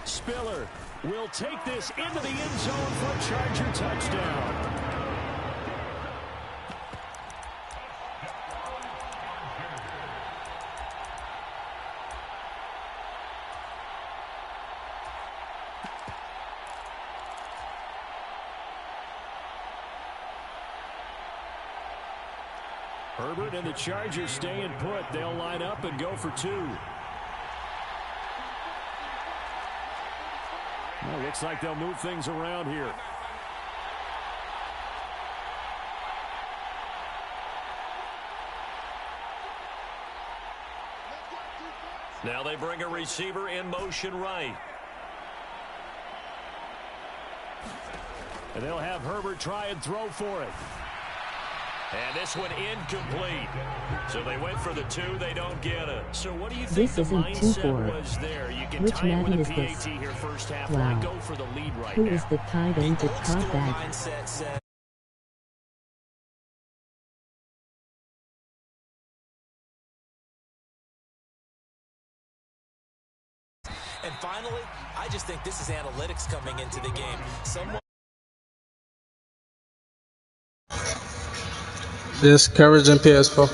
Spiller will take this into the end zone for a Charger touchdown. Herbert and the Chargers staying put. They'll line up and go for 2. Well, looks like they'll move things around here. Now they bring a receiver in motion right. And they'll have Herbert try and throw for it. And this one incomplete. So they went for the 2. They don't get it. So what do you think the mindset was there? You can tie it with a PAT here first half. Why go for the lead right now? Who is the tight end that caught that? Mindset said. And finally, I just think this is analytics coming into the game. This coverage in PS4.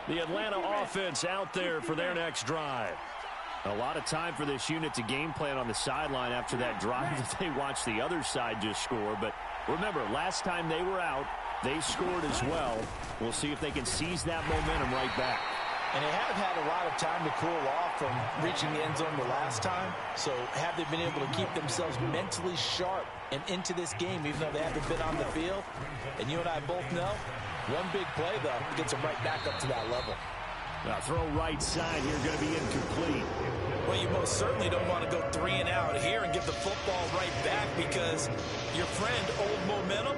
The Atlanta offense out there for their next drive. A lot of time for this unit to game plan on the sideline after that drive that they watched the other side just score. But remember, last time they were out, they scored as well. We'll see if they can seize that momentum right back. And they have had a lot of time to cool off from reaching the end zone the last time. So have they been able to keep themselves mentally sharp and into this game, even though they haven't been on the field? And you and I both know, one big play, though, gets them right back up to that level. Now throw right side here, going to be incomplete. Well, you most certainly don't want to go 3 and out here and give the football right back, because your friend, Old Momentum,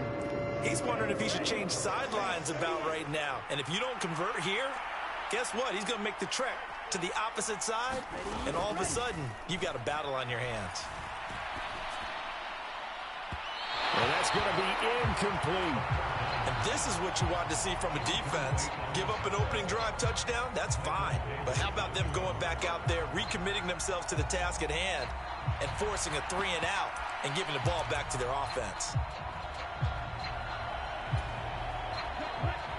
he's wondering if he should change sidelines about right now. And if you don't convert here, guess what? He's going to make the trek to the opposite side, and all of a sudden, you've got a battle on your hands. Well, that's going to be incomplete. And this is what you want to see from a defense. Give up an opening drive touchdown, that's fine. But how about them going back out there, recommitting themselves to the task at hand, and forcing a 3 and out and giving the ball back to their offense?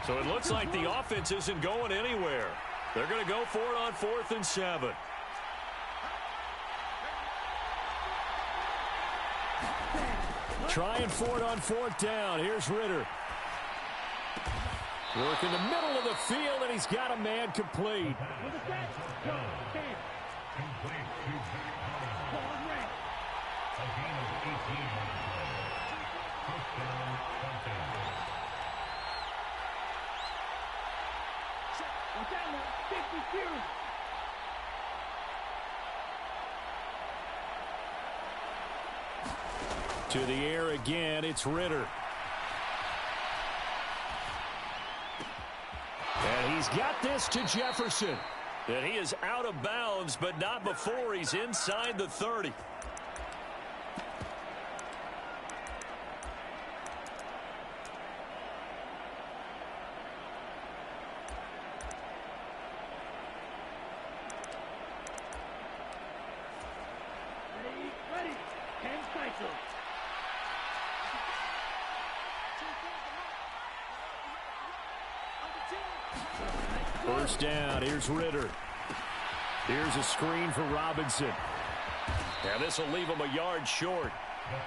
So it looks like the offense isn't going anywhere. They're going to go for it on 4th and 7. Trying for it on 4th down. Here's Ritter. Work in the middle of the field, and he's got a man complete. To the air again, it's Ritter. And he's got this to Jefferson. And he is out of bounds, but not before he's inside the 30. Ready. 10 cycles. First down, here's Ritter. Here's a screen for Robinson. Now this will leave him a yard short.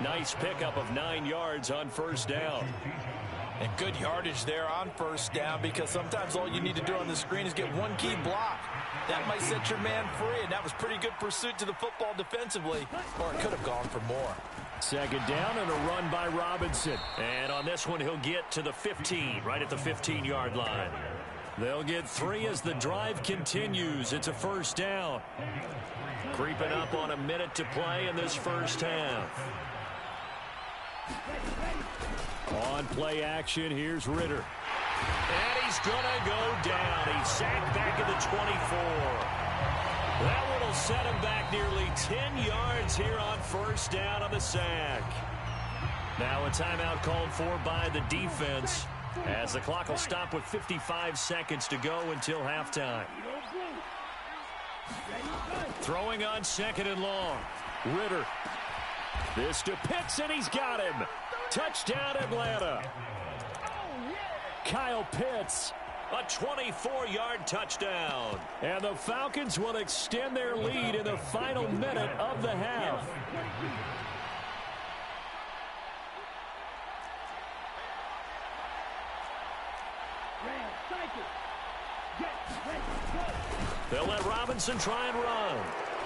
Nice pickup of 9 yards on first down. And good yardage there on first down, because sometimes all you need to do on the screen is get one key block. That might set your man free, and that was pretty good pursuit to the football defensively, or it could have gone for more. Second down and a run by Robinson. And on this one, he'll get to the 15, right at the 15-yard line. They'll get 3 as the drive continues. It's a first down. Creeping up on a minute to play in this first half. On play action, here's Ritter. And he's going to go down. He's sacked back at the 24. That one will set him back nearly 10 yards here on first down on the sack. Now a timeout called for by the defense, as the clock will stop with 55 seconds to go until halftime. Throwing on second and long. Ritter. This to Pitts, and he's got him. Touchdown, Atlanta. Kyle Pitts, a 24-yard touchdown. And the Falcons will extend their lead in the final minute of the half. They'll let Robinson try and run.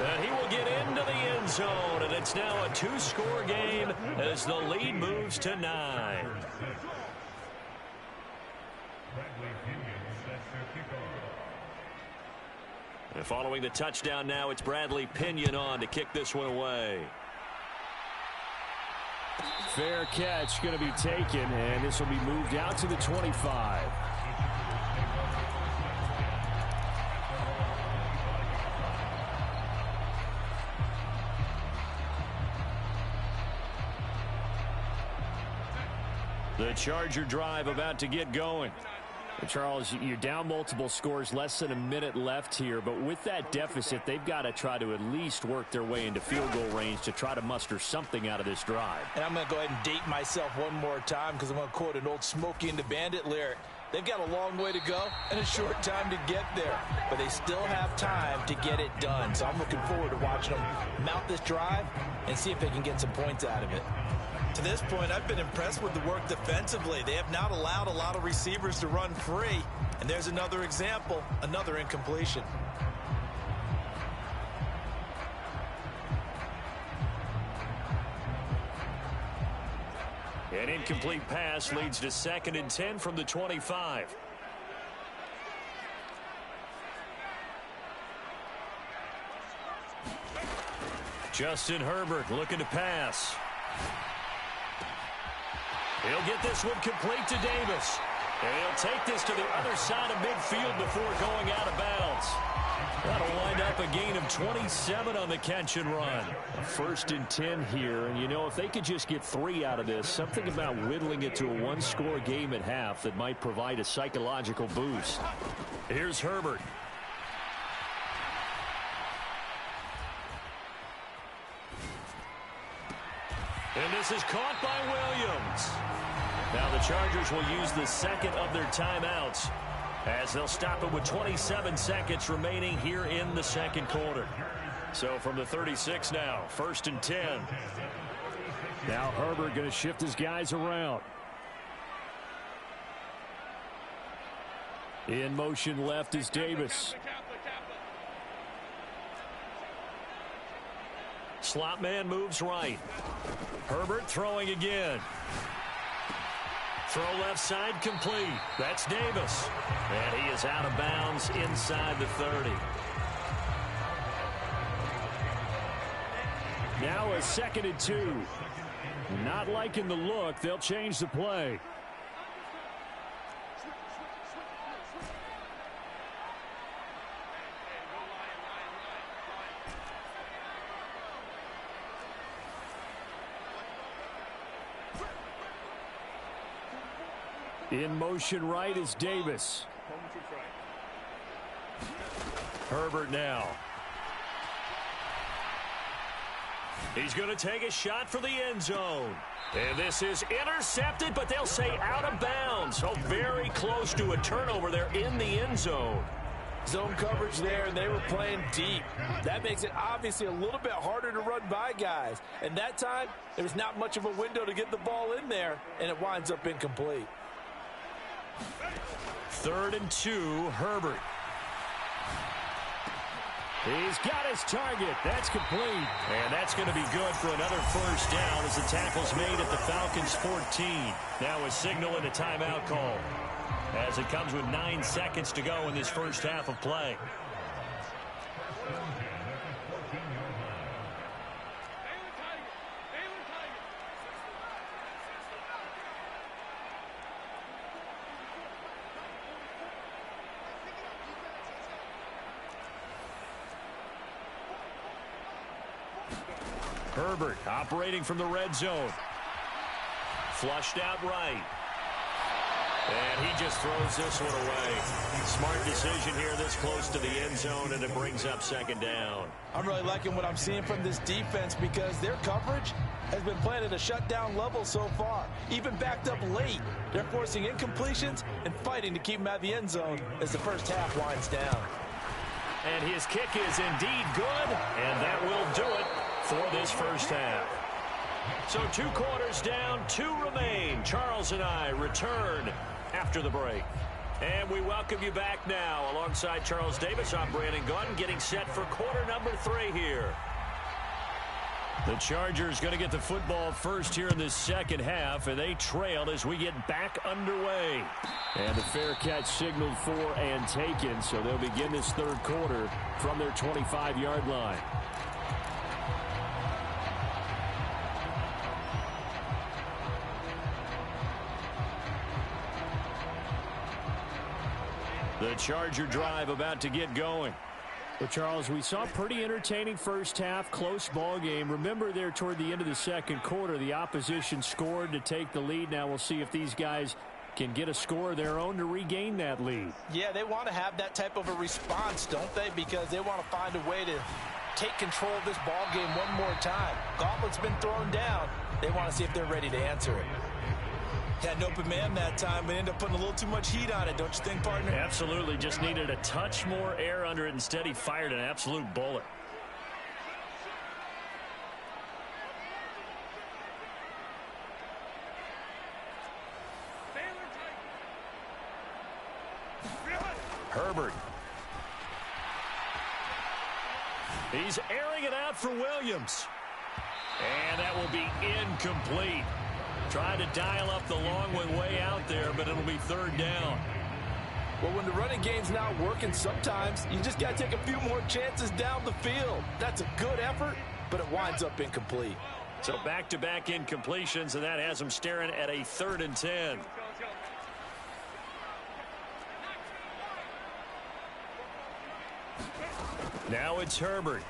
And he will get into the end zone. And it's now a 2-score game as the lead moves to 9. And following the touchdown now, it's Bradley Pinion on to kick this one away. Fair catch going to be taken, and this will be moved out to the 25. The Charger drive about to get going. Charles, you're down multiple scores, less than a minute left here, but with that deficit, they've got to try to at least work their way into field goal range to try to muster something out of this drive. And I'm going to go ahead and date myself one more time, because I'm going to quote an old Smokey and the Bandit lyric. They've got a long way to go and a short time to get there, but they still have time to get it done. So I'm looking forward to watching them mount this drive and see if they can get some points out of it. To this point, I've been impressed with the work defensively. They have not allowed a lot of receivers to run free. And there's another example, another incompletion. An incomplete pass leads to 2nd and 10 from the 25. Justin Herbert looking to pass. He'll get this one complete to Davis. And he'll take this to the other side of midfield before going out of bounds. That'll wind up a gain of 27 on the catch and run. 1st and 10 here, and you know, if they could just get 3 out of this, something about whittling it to a 1-score game at half that might provide a psychological boost. Here's Herbert. And this is caught by Williams. Now the Chargers will use the 2nd of their timeouts, as they'll stop it with 27 seconds remaining here in the 2nd quarter. So from the 36 now, 1st and 10. Now Herbert going to shift his guys around. In motion left is Davis. Slot man moves right. Herbert throwing again. Throw left side complete. That's Davis. And he is out of bounds inside the 30. Now a 2nd and 2. Not liking the look. They'll change the play. In motion right is Davis. Herbert now. He's going to take a shot for the end zone. And this is intercepted, but they'll say out of bounds. So very close to a turnover there in the end zone. Zone coverage there, and they were playing deep. That makes it obviously a little bit harder to run by guys. And that time, there was not much of a window to get the ball in there, and it winds up incomplete. 3rd and 2, Herbert. He's got his target. That's complete. And that's going to be good for another first down as the tackle's made at the Falcons' 14. Now a signal and a timeout call as it comes with 9 seconds to go in this first half of play. Herbert operating from the red zone. Flushed out right. And he just throws this one away. Smart decision here this close to the end zone, and it brings up 2nd down. I'm really liking what I'm seeing from this defense because their coverage has been playing at a shutdown level so far. Even backed up late, they're forcing incompletions and fighting to keep them out of the end zone as the first half winds down. And his kick is indeed good, and that will do it for this first half. So 2 quarters down, 2 remain. Charles and I return after the break. And we welcome you back now. Alongside Charles Davis, I'm Brandon Gunn, getting set for quarter number 3 here. The Chargers going to get the football first here in this second half, and they trail as we get back underway. And the fair catch signaled for and taken, so they'll begin this 3rd quarter from their 25-yard line. The Charger drive about to get going. Well, Charles, we saw a pretty entertaining first half, close ball game. Remember there toward the end of the 2nd quarter, the opposition scored to take the lead. Now we'll see if these guys can get a score of their own to regain that lead. Yeah, they want to have that type of a response, don't they? Because they want to find a way to take control of this ball game one more time. Gauntlet's been thrown down. They want to see if they're ready to answer it. Had an open man that time, but ended up putting a little too much heat on it, don't you think, partner? Absolutely. Just needed a touch more air under it. Instead, he fired an absolute bullet. Herbert. He's airing it out for Williams. And that will be incomplete. Trying to dial up the long one way out there, but it'll be 3rd down. Well, when the running game's not working, sometimes you just got to take a few more chances down the field. That's a good effort, but it winds up incomplete. So back-to-back incompletions, and that has him staring at a 3rd and 10. Now it's Herbert.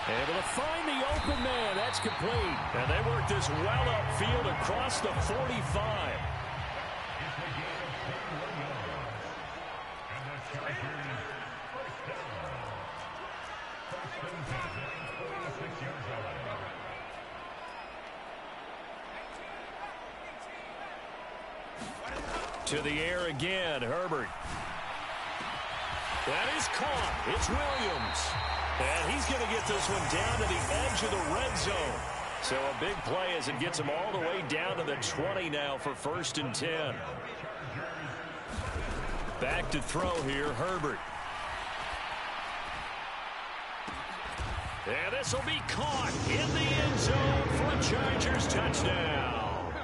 Able to find the open man. That's complete. And they work this well upfield across the 45. To the air again, Herbert. That is caught. It's Williams. And he's going to get this one down to the edge of the red zone. So a big play as it gets him all the way down to the 20 now for 1st and 10. Back to throw here, Herbert. And this will be caught in the end zone for a Chargers touchdown.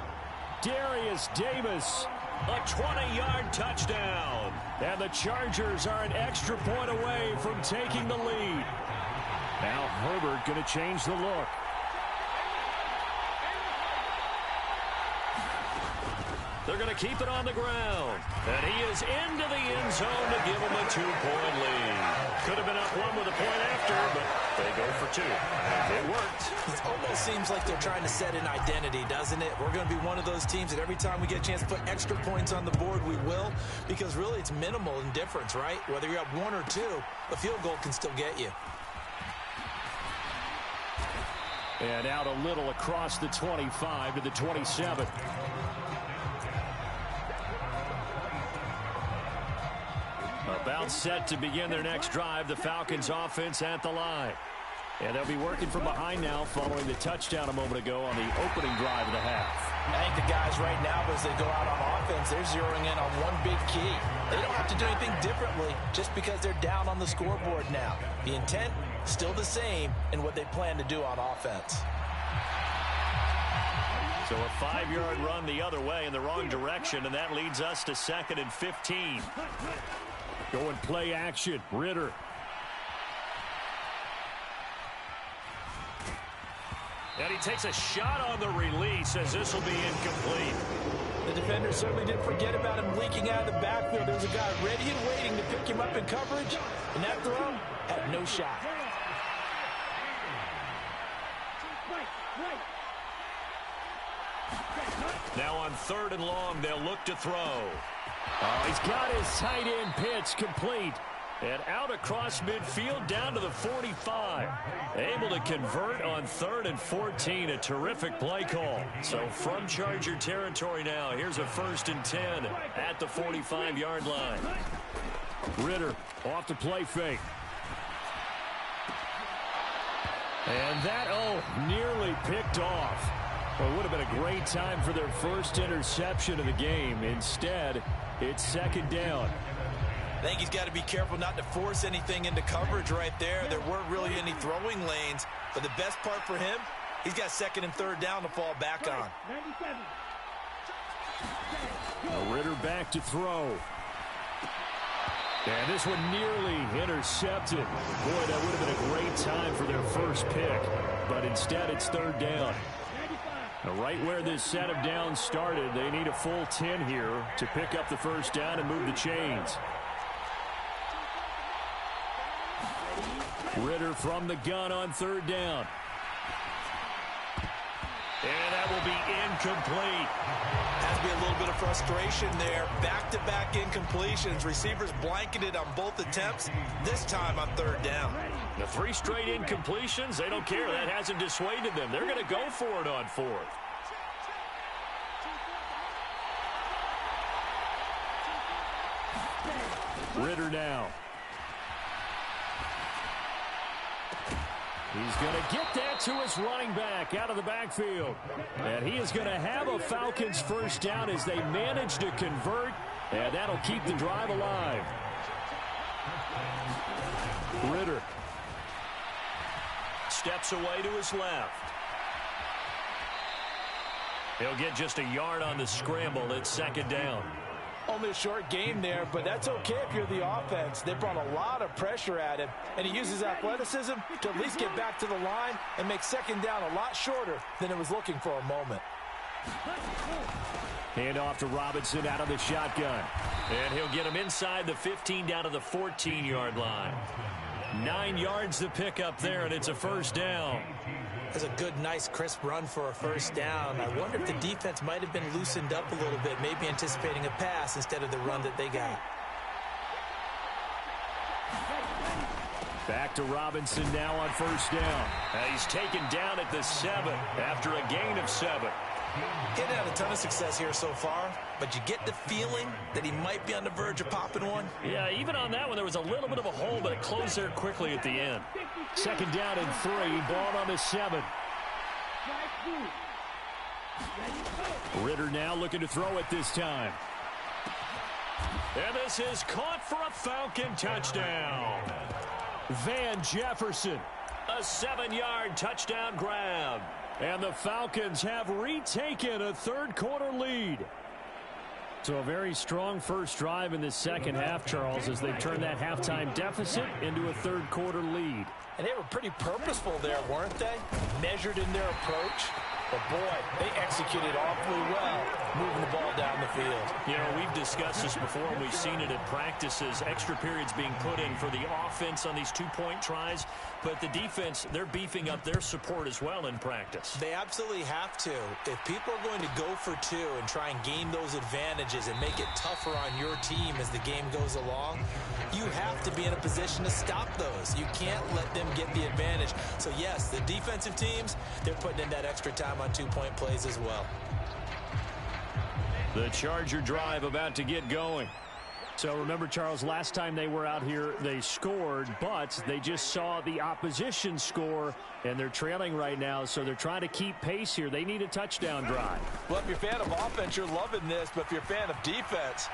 Darius Davis, a 20-yard touchdown. And the Chargers are an extra point away from taking the lead. Now Herbert going to change the look. They're going to keep it on the ground. And he is into the end zone to give them a 2-point lead. Could have been up 1 with a point after, but they go for 2. It worked. It almost seems like they're trying to set an identity, doesn't it? We're going to be one of those teams that every time we get a chance to put extra points on the board, we will. Because really it's minimal in difference, right? Whether you're up 1 or 2, a field goal can still get you. And out a little across the 25 to the 27. About set to begin their next drive, the Falcons offense at the line. And they'll be working from behind now following the touchdown a moment ago on the opening drive of the half. I think the guys right now, as they go out on offense, they're zeroing in on one big key. They don't have to do anything differently just because they're down on the scoreboard now. The intent, still the same in what they plan to do on offense. So a 5-yard run the other way in the wrong direction, and that leads us to 2nd and 15. Going play action, Ritter. And he takes a shot on the release as this will be incomplete. The defender certainly didn't forget about him leaking out of the backfield. There was a guy ready and waiting to pick him up in coverage, and that throw had no shot. Now on 3rd and long, they'll look to throw. Oh, he's got his tight end pitch complete. And out across midfield down to the 45. Able to convert on 3rd and 14. A terrific play call. So from Charger territory now, here's a 1st and 10 at the 45-yard line. Ritter off the play fake. And that, nearly picked off. Well, it would have been a great time for their first interception of the game. Instead, it's 2nd down. I think he's got to be careful not to force anything into coverage right there. There weren't really any throwing lanes, but the best part for him, he's got 2nd and 3rd down to fall back on. Ritter back to throw. And this one nearly intercepted. Boy, that would have been a great time for their first pick, but instead it's 3rd down. Now, right where this set of downs started, they need a full 10 here to pick up the 1st down and move the chains. Ritter from the gun on 3rd down. And that will be incomplete. Has to be a little bit of frustration there. Back-to-back incompletions. Receivers blanketed on both attempts, this time on 3rd down. The 3 straight incompletions, they don't care. That hasn't dissuaded them. They're going to go for it on 4th. Ritter now. He's going to get that to his running back out of the backfield. And he is going to have a Falcons 1st down as they manage to convert. And that'll keep the drive alive. Ritter steps away to his left. He'll get just a yard on the scramble. It's 2nd down. Only a short game there, but that's okay if you're the offense. They brought a lot of pressure at him, and he uses athleticism to at least get back to the line and make 2nd down a lot shorter than it was looking for a moment. Hand off to Robinson out of the shotgun. And he'll get him inside the 15 down to the 14-yard line. 9 yards to pick up there, and it's a 1st down. That's a good, nice, crisp run for a 1st down. I wonder if the defense might have been loosened up a little bit, maybe anticipating a pass instead of the run that they got. Back to Robinson now on 1st down. He's taken down at the 7 after a gain of 7. He hasn't had a ton of success here so far, but you get the feeling that he might be on the verge of popping one. Yeah, even on that one, there was a little bit of a hole, but it closed there quickly at the end. 2nd down and 3, ball on the 7. Ritter now looking to throw it this time. And this is caught for a Falcon touchdown. Van Jefferson, a 7-yard touchdown grab. And the Falcons have retaken a 3rd quarter lead. So a very strong first drive in the 2nd half, Charles, as they turn that halftime deficit into a 3rd quarter lead. And they were pretty purposeful there, weren't they? Measured in their approach. But, boy, they executed awfully well moving the ball down the field. You know, we've discussed this before, and we've seen it at practices. Extra periods being put in for the offense on these 2-point tries. But the defense, they're beefing up their support as well in practice. They absolutely have to. If people are going to go for 2 and try and gain those advantages and make it tougher on your team as the game goes along, you have to be in a position to stop those. You can't let them get the advantage. So, yes, the defensive teams, they're putting in that extra time on 2-point plays as well. The Charger drive about to get going. So remember, Charles, last time they were out here, they scored, but they just saw the opposition score, and they're trailing right now, so they're trying to keep pace here. They need a touchdown drive. Well, if you're a fan of offense, you're loving this, but if you're a fan of defense,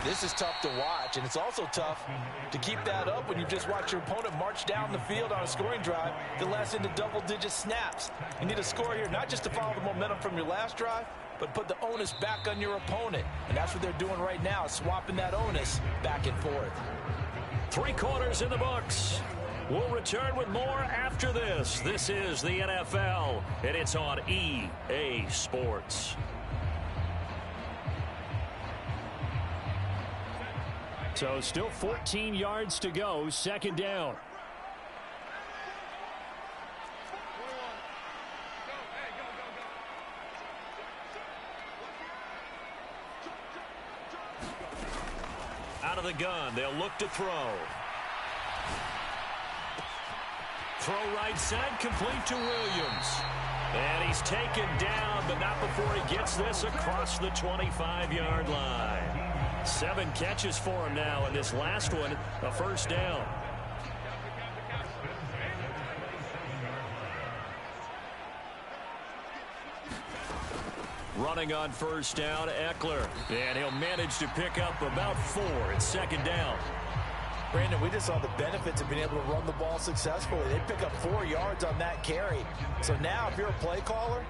this is tough to watch, and it's also tough to keep that up when you just watch your opponent march down the field on a scoring drive that lasts into double-digit snaps. You need a score here, not just to follow the momentum from your last drive, but put the onus back on your opponent. And that's what they're doing right now, swapping that onus back and forth. 3 quarters in the books. We'll return with more after this. This is the NFL, and it's on EA Sports. So still 14 yards to go, second down. Out of the gun, they'll look to throw. Throw right side, complete to Williams. And he's taken down, but not before he gets this across the 25-yard line. 7 catches for him now, and this last one, a first down. Running on first down, Eckler. And he'll manage to pick up about 4. It's second down. Brandon, we just saw the benefits of being able to run the ball successfully. They pick up 4 yards on that carry. So now if you're a play caller,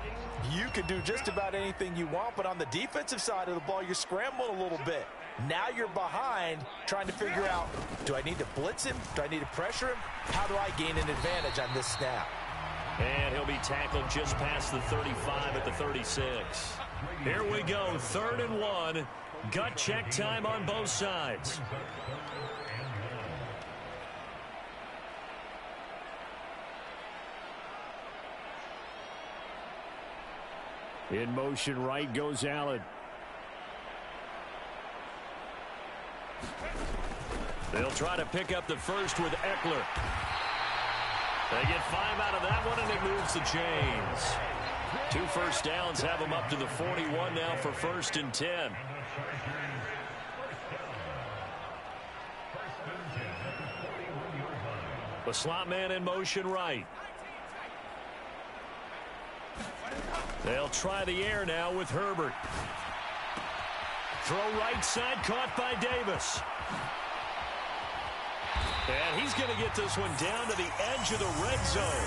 you can do just about anything you want. But on the defensive side of the ball, you're scrambling a little bit. Now you're behind trying to figure out, do I need to blitz him? Do I need to pressure him? How do I gain an advantage on this snap? And he'll be tackled just past the 35 at the 36. Here we go, 3rd and 1. Gut check time on both sides. In motion right goes Allen. They'll try to pick up the first with Eckler. They get 5 out of that one, and it moves the chains. 2 first downs have them up to the 41 now for 1st and 10. The slot man in motion right. They'll try the air now with Herbert. Throw right side, caught by Davis. And he's going to get this one down to the edge of the red zone.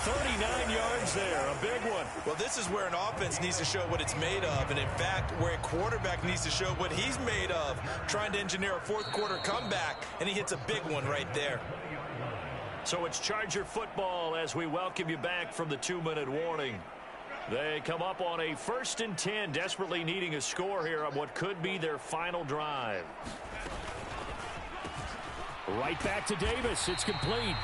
39 yards there, a big one. Well, this is where an offense needs to show what it's made of. And, in fact, where a quarterback needs to show what he's made of, trying to engineer a fourth-quarter comeback, and he hits a big one right there. So it's Charger football as we welcome you back from the 2-minute warning. They come up on a 1st and 10, desperately needing a score here on what could be their final drive. Right back to Davis. It's complete.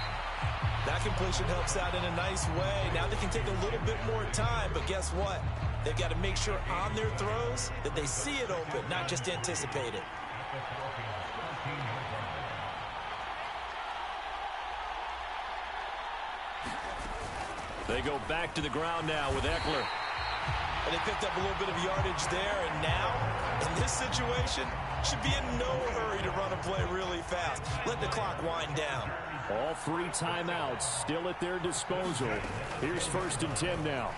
That completion helps out in a nice way. Now they can take a little bit more time, but guess what? They've got to make sure on their throws that they see it open, not just anticipate it. They go back to the ground now with Eckler. And they picked up a little bit of yardage there, and now, in this situation, should be in no hurry to run a play really fast. Let the clock wind down. All 3 timeouts still at their disposal. Here's 1st and 10 now.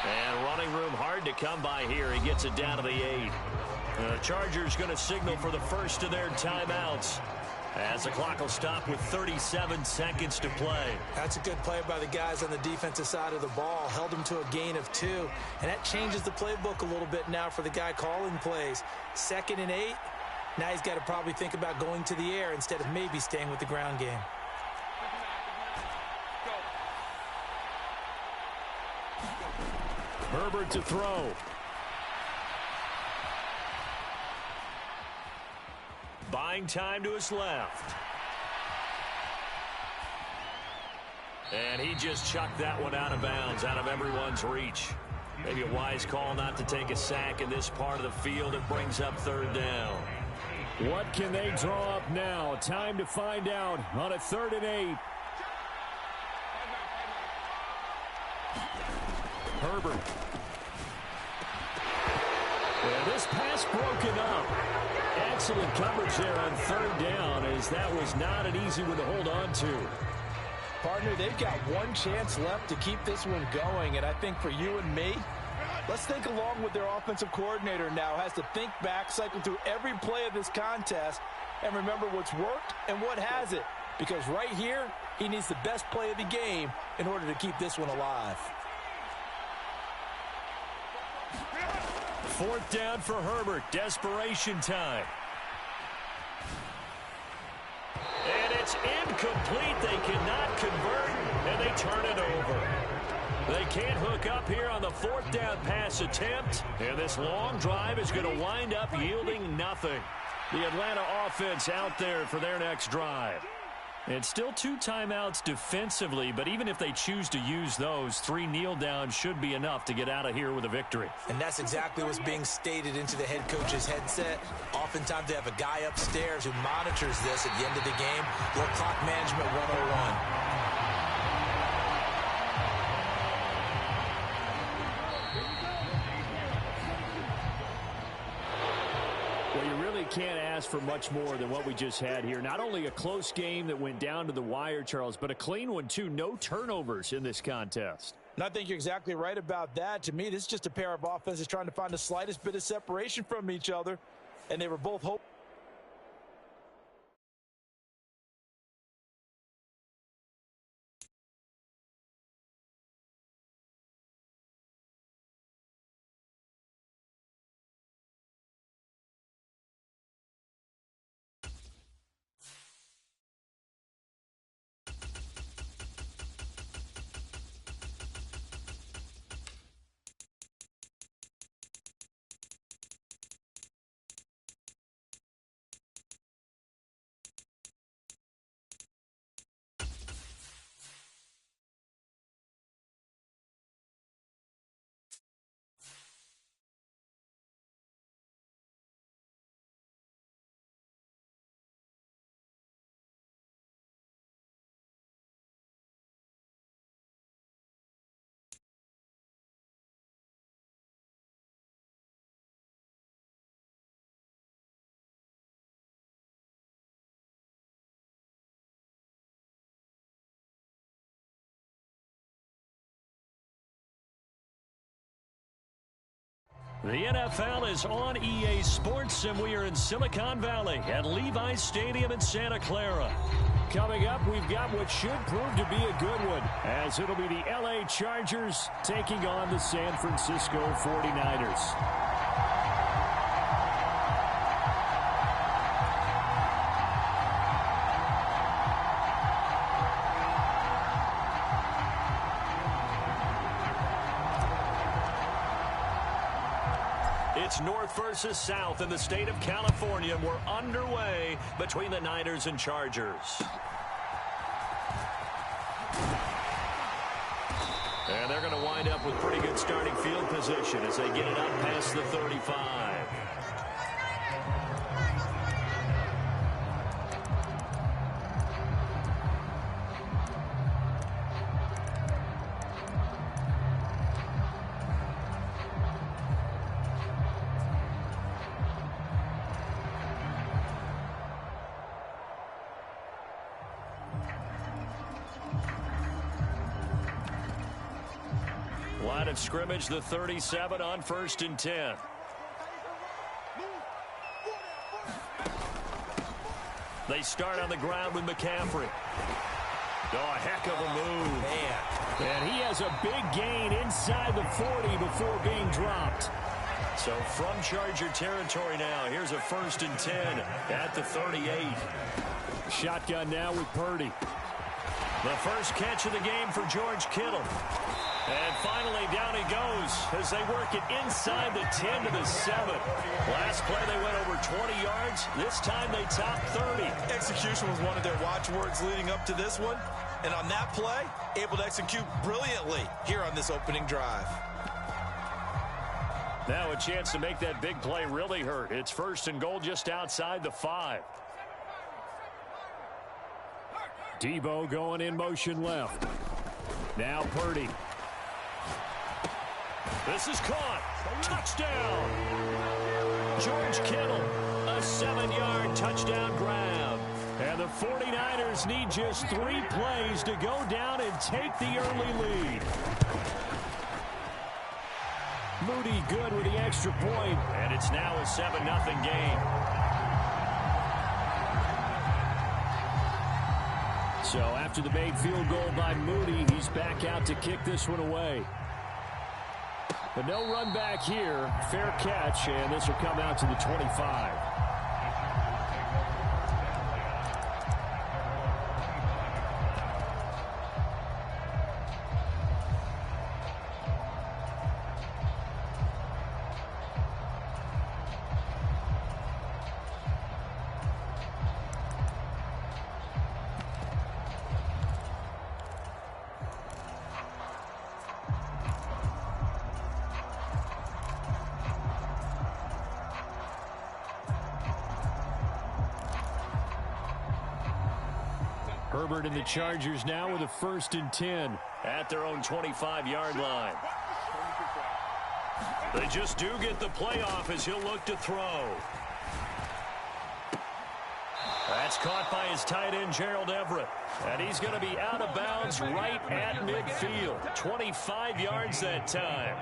And running room hard to come by here. He gets it down to the 8. The Chargers going to signal for the first of their timeouts, as the clock will stop with 37 seconds to play. That's a good play by the guys on the defensive side of the ball. Held them to a gain of 2. And that changes the playbook a little bit now for the guy calling plays. 2nd and 8. Now he's got to probably think about going to the air instead of maybe staying with the ground game. Herbert to throw. Buying time to his left. And he just chucked that one out of bounds, out of everyone's reach. Maybe a wise call not to take a sack in this part of the field. It brings up 3rd down. What can they draw up now? Time to find out on a 3rd and 8. Herbert. And This pass broken up. Excellent coverage there on third down, as that was not an easy one to hold on to. Partner, they've got one chance left to keep this one going, and I think for you and me, let's think along with their offensive coordinator now. Has to think back, cycle through every play of this contest, and remember what's worked and what hasn't. Because right here, he needs the best play of the game in order to keep this one alive. Fourth down for Herbert. Desperation time. And it's incomplete. They cannot convert, and they turn it over. They can't hook up here on the fourth down pass attempt, and this long drive is going to wind up yielding nothing. The Atlanta offense out there for their next drive. And still 2 timeouts defensively, but even if they choose to use those, 3 kneel downs should be enough to get out of here with a victory. And that's exactly what's being stated into the head coach's headset. Oftentimes they have a guy upstairs who monitors this at the end of the game. Little clock management 101. Can't ask for much more than what we just had here. Not only a close game that went down to the wire, Charles, but a clean one too. No turnovers in this contest. And I think you're exactly right about that. To me, this is just a pair of offenses trying to find the slightest bit of separation from each other, and they were both hoping. The NFL is on EA Sports, and we are in Silicon Valley at Levi's Stadium in Santa Clara. Coming up, we've got what should prove to be a good one, as it'll be the LA Chargers taking on the San Francisco 49ers. It's North versus South in the state of California. We're underway between the Niners and Chargers. And they're going to wind up with pretty good starting field position as they get it up past the 35. Line of scrimmage, the 37 on 1st and 10. They start on the ground with McCaffrey. Oh, a heck of a move. Man. And he has a big gain inside the 40 before being dropped. So from Charger territory now, here's a 1st and 10 at the 38. Shotgun now with Purdy. The first catch of the game for George Kittle. And finally, down he goes as they work it inside the 10 to the 7. Last play, they went over 20 yards. This time, they topped 30. Execution was one of their watchwords leading up to this one. And on that play, able to execute brilliantly here on this opening drive. Now a chance to make that big play really hurt. It's 1st and goal just outside the 5. Debo going in motion left. Now Purdy. This is caught. Touchdown. George Kittle, a 7-yard touchdown grab. And the 49ers need just 3 plays to go down and take the early lead. Moody good with the extra point, and it's now a 7-0 game. So after the made field goal by Moody, he's back out to kick this one away. But no run back here. Fair catch, and this will come out to the 25. Herbert and the Chargers now with a 1st and 10 at their own 25-yard line. They just do get the playoff as he'll look to throw. That's caught by his tight end, Gerald Everett. And he's going to be out of bounds right at midfield. 25 yards that time.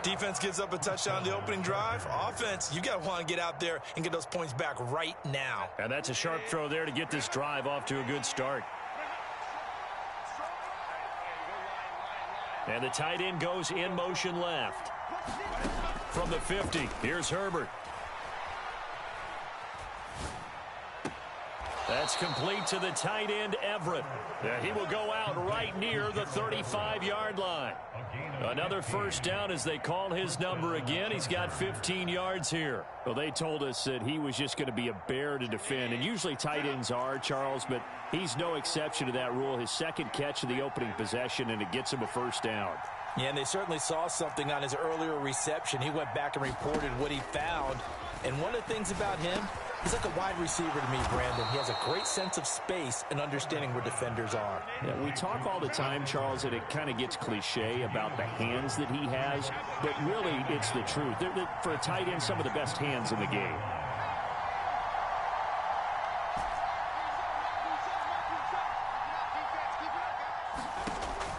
Defense gives up a touchdown the opening drive. Offense, you got to want to get out there and get those points back right now. And that's a sharp throw there to get this drive off to a good start. And the tight end goes in motion left. From the 50, here's Herbert. That's complete to the tight end, Everett. He will go out right near the 35-yard line. Another 1st down as they call his number again. He's got 15 yards here. Well, they told us that he was just going to be a bear to defend, and usually tight ends are, Charles, but he's no exception to that rule. His 2nd catch of the opening possession, and it gets him a 1st down. Yeah, and they certainly saw something on his earlier reception. He went back and reported what he found. And one of the things about him, he's like a wide receiver to me, Brandon. He has a great sense of space and understanding where defenders are. Yeah, we talk all the time, Charles, and it kind of gets cliche about the hands that he has, but really it's the truth. They're, for a tight end, some of the best hands in the game.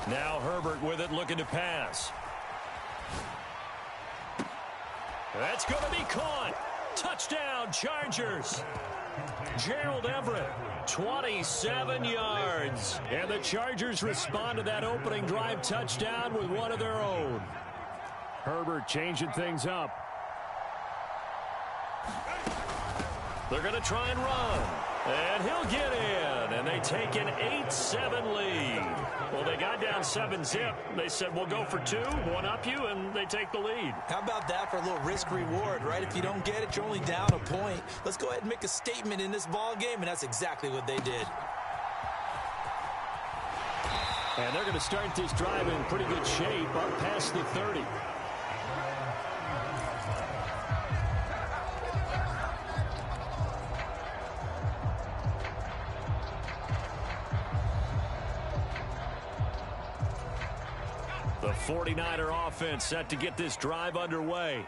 Now Herbert with it, looking to pass. That's going to be caught. Touchdown, Chargers. Gerald Everett, 27 yards. And the Chargers respond to that opening drive touchdown with one of their own. Herbert changing things up. They're going to try and run. And he'll get in. And they take an 8-7 lead. Well, they got down 7-zip. They said, we'll go for 2, one-up you, and they take the lead. How about that for a little risk-reward, right? If you don't get it, you're only down a point. Let's go ahead and make a statement in this ball game, and that's exactly what they did. And they're going to start this drive in pretty good shape up past the 30. The 49er offense set to get this drive underway.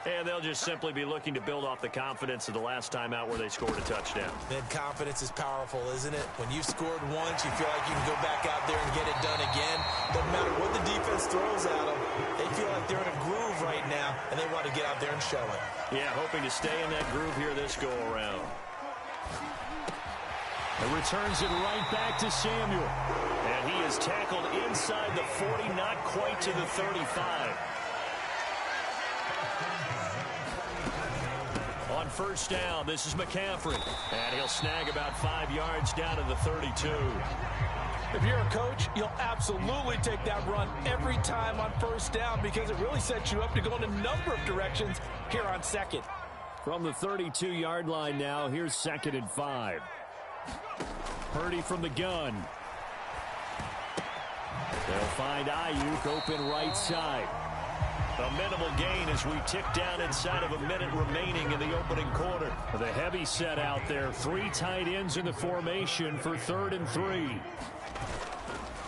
And they'll just simply be looking to build off the confidence of the last time out where they scored a touchdown. Man, confidence is powerful, isn't it? When you've scored once, you feel like you can go back out there and get it done again. Doesn't matter what the defense throws at them. They feel like they're in a groove right now, and they want to get out there and show it. Yeah, hoping to stay in that groove here this go-around. It returns it right back to Samuel. And he is tackled inside the 40, not quite to the 35. On 1st down, this is McCaffrey. And he'll snag about 5 yards down to the 32. If you're a coach, you'll absolutely take that run every time on 1st down because it really sets you up to go in a number of directions here on 2nd. From the 32-yard line now, here's 2nd and 5. Purdy from the gun. They'll find Ayuk open right side. A minimal gain as we tick down inside of a minute remaining in the opening quarter. The heavy set out there. 3 tight ends in the formation for 3rd and 3.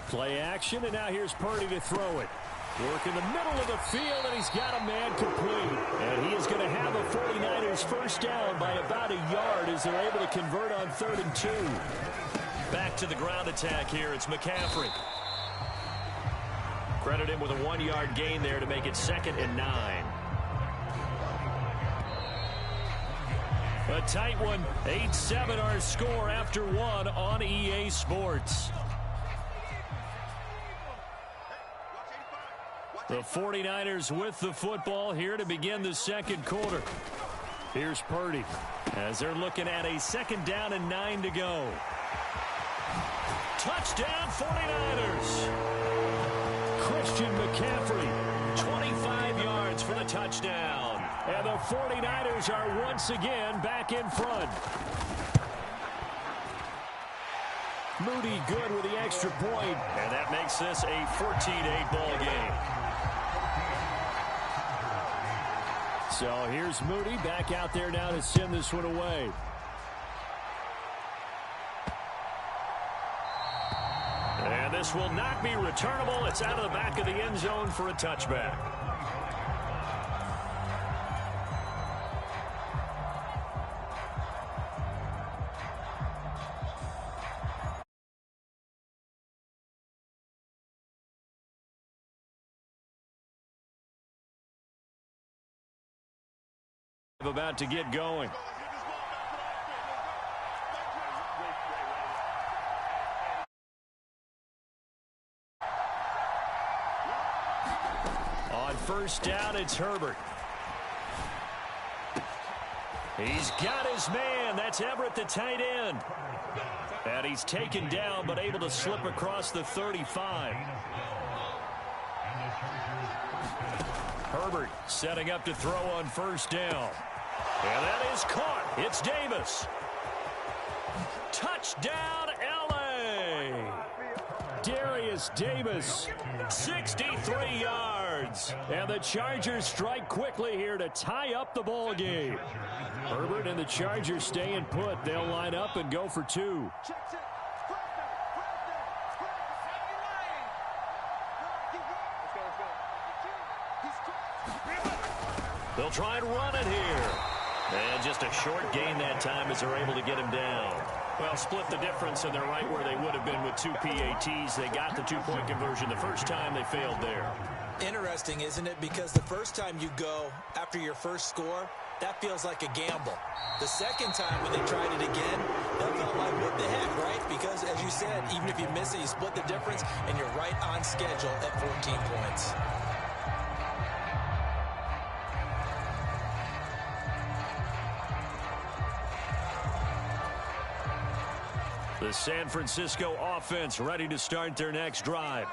Play action, and now here's Purdy to throw it. Work in the middle of the field, and he's got a man complete. And he is going to have a Chargers first down by about a yard as they're able to convert on 3rd and 2. Back to the ground attack here. It's McCaffrey. Credit him with a 1-yard gain there to make it 2nd and 9. A tight one. 8-7 our score after 1 on EA Sports. The 49ers with the football here to begin the second quarter. Here's Purdy as they're looking at a 2nd down and 9 to go. Touchdown 49ers. Christian McCaffrey, 25 yards for the touchdown. And the 49ers are once again back in front. Moody good with the extra point. And that makes this a 14-8 ball game. So here's Moody back out there now to send this one away. And this will not be returnable. It's out of the back of the end zone for a touchback. About to get going. On first down, it's Herbert. He's got his man. That's Everett, the tight end. And he's taken down, but able to slip across the 35. Herbert setting up to throw on first down. And that is caught. It's Davis. Touchdown, L.A. Darius Davis, 63 yards. And the Chargers strike quickly here to tie up the ball game. Herbert and the Chargers staying put. They'll line up and go for 2. They'll try and run it here. And just a short gain that time as they're able to get him down. Well, split the difference, and they're right where they would have been with 2 PATs. They got the 2-point conversion the first time. They failed there. Interesting, isn't it? Because the first time you go after your first score, that feels like a gamble. The second time when they tried it again, that felt like, what the heck, right? Because, as you said, even if you miss it, you split the difference, and you're right on schedule at 14 points. The San Francisco offense ready to start their next drive.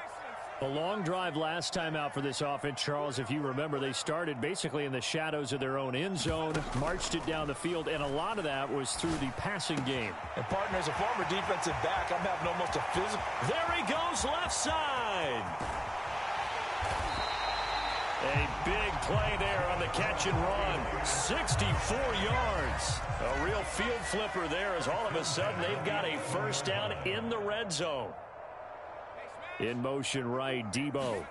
A long drive last time out for this offense, Charles. If you remember, they started basically in the shadows of their own end zone, marched it down the field, and a lot of that was through the passing game. And partner, as a former defensive back, I'm having almost a physical. There he goes, left side. A big play there on the catch and run. 64 yards. A real field flipper there as all of a sudden they've got a first down in the red zone. In motion right, Debo.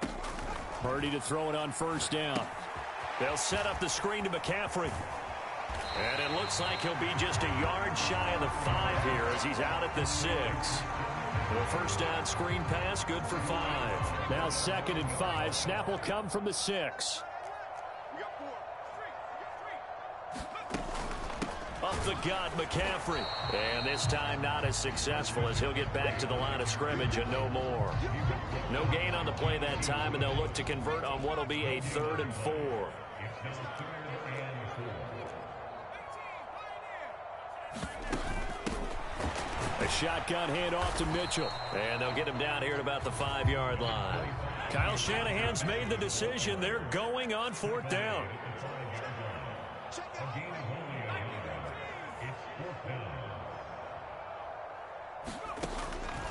Purdy to throw it on first down. They'll set up the screen to McCaffrey. And it looks like he'll be just a yard shy of the 5 here as he's out at the 6. The first down screen pass, good for 5. Now 2nd and 5. Snap will come from the 6. Up the gut, McCaffrey. And this time not as successful as he'll get back to the line of scrimmage and no more. No gain on the play that time, and they'll look to convert on what will be a 3rd and 4. A shotgun handoff to Mitchell. And they'll get him down here at about the 5-yard line. Kyle Shanahan's made the decision. They're going on 4th down.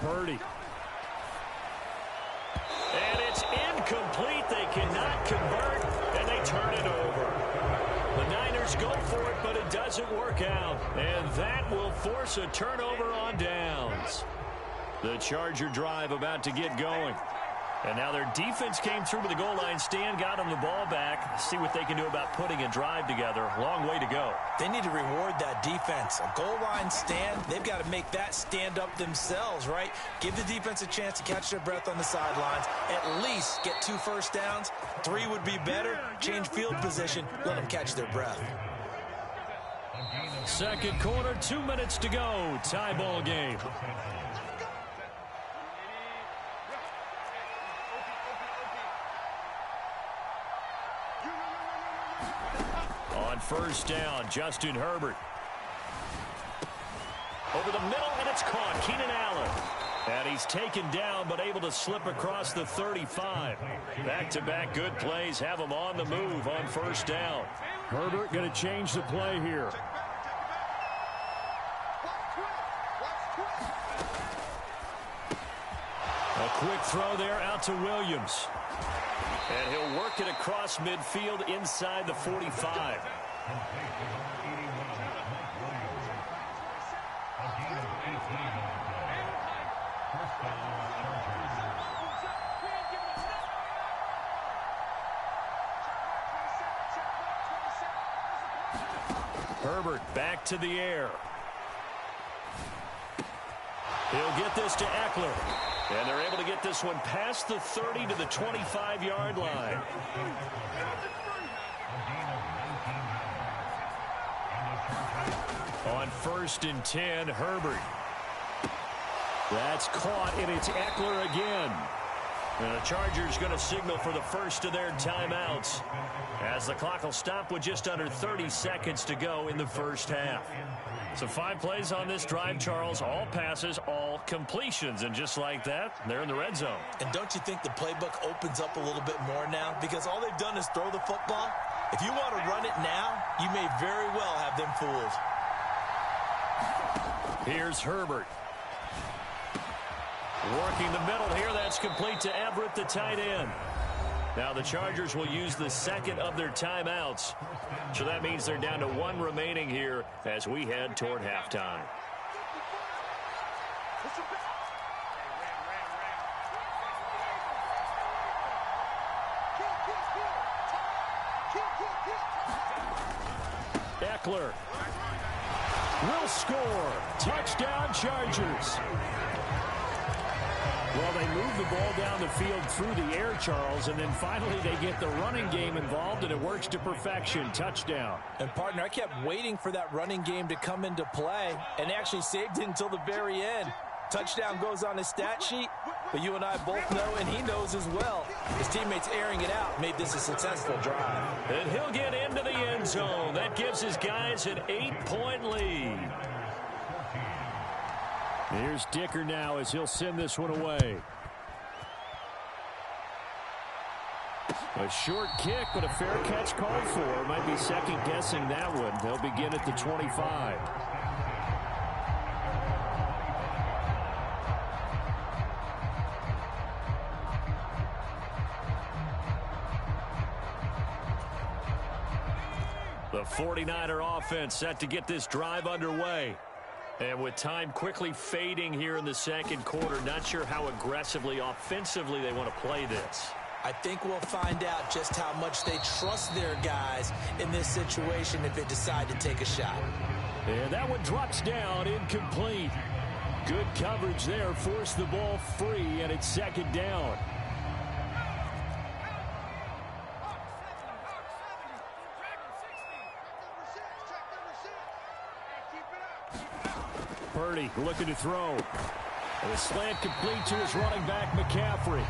Purdy. And it's incomplete. They cannot convert, and they turn it over. The Niners go for it, but it doesn't work out. And that will force a turnover on downs. The Charger drive about to get going. And now their defense came through to the goal line stand, got them the ball back. See what they can do about putting a drive together. Long way to go. They need to reward that defense. A goal line stand, they've got to make that stand up themselves, right? Give the defense a chance to catch their breath on the sidelines. At least get 2 first downs. 3 would be better. Change field position. Let them catch their breath. Second quarter, 2 minutes to go. Tie ball game. On first down, Justin Herbert. Over the middle, and it's caught. Keenan Allen. And he's taken down, but able to slip across the 35. Back-to-back good plays have him on the move on first down. Herbert going to change the play here. A quick throw there out to Williams. And he'll work it across midfield inside the 45. Herbert back to the air. He'll get this to Eckler. And they're able to get this one past the 30 to the 25-yard line. On first and 10, Herbert. That's caught, and it's Eckler again. And the Chargers going to signal for the first of their timeouts, as the clock will stop with just under 30 seconds to go in the first half. So 5 plays on this drive, Charles. All passes, all completions. And just like that, they're in the red zone. And don't you think the playbook opens up a little bit more now? Because all they've done is throw the football. If you want to run it now, you may very well have them fooled. Here's Herbert. Working the middle here. That's complete to Everett, the tight end. Now the Chargers will use the second of their timeouts. So that means they're down to 1 remaining here as we head toward halftime. Eckler will score. Touchdown, Chargers. Well, they move the ball down the field through the air, Charles, and then finally they get the running game involved, and it works to perfection. Touchdown. And, partner, I kept waiting for that running game to come into play and actually saved it until the very end. Touchdown goes on his stat sheet, but you and I both know, and he knows as well, his teammates airing it out made this a successful drive. And he'll get into the end zone. That gives his guys an 8-point lead. Here's Dicker now as he'll send this one away. A short kick, but a fair catch called for. Might be second-guessing that one. They'll begin at the 25. The 49er offense set to get this drive underway. And with time quickly fading here in the second quarter, not sure how aggressively, offensively they want to play this. I think we'll find out just how much they trust their guys in this situation if they decide to take a shot. And that one drops down, incomplete. Good coverage there, forced the ball free, and it's second down. Purdy looking to throw. And a slant complete to his running back, McCaffrey.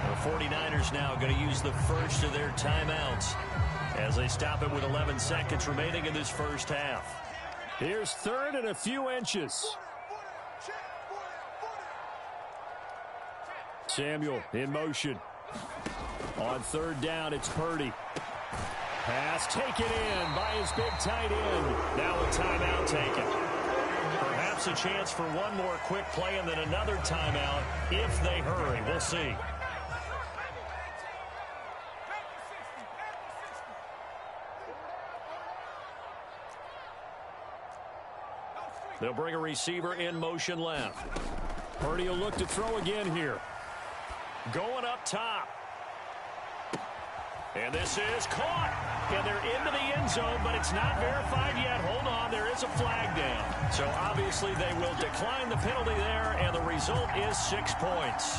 The 49ers now going to use the first of their timeouts as they stop it with 11 seconds remaining in this first half. Here's third and a few inches. Samuel in motion. On third down, it's Purdy. Pass taken in by his big tight end. Now a timeout taken. Perhaps a chance for one more quick play and then another timeout if they hurry. We'll see. They'll bring a receiver in motion left. Purdy will look to throw again here. Going up top. And this is caught. And they're into the end zone, but it's not verified yet. Hold on, there is a flag down. So obviously they will decline the penalty there, and the result is 6 points.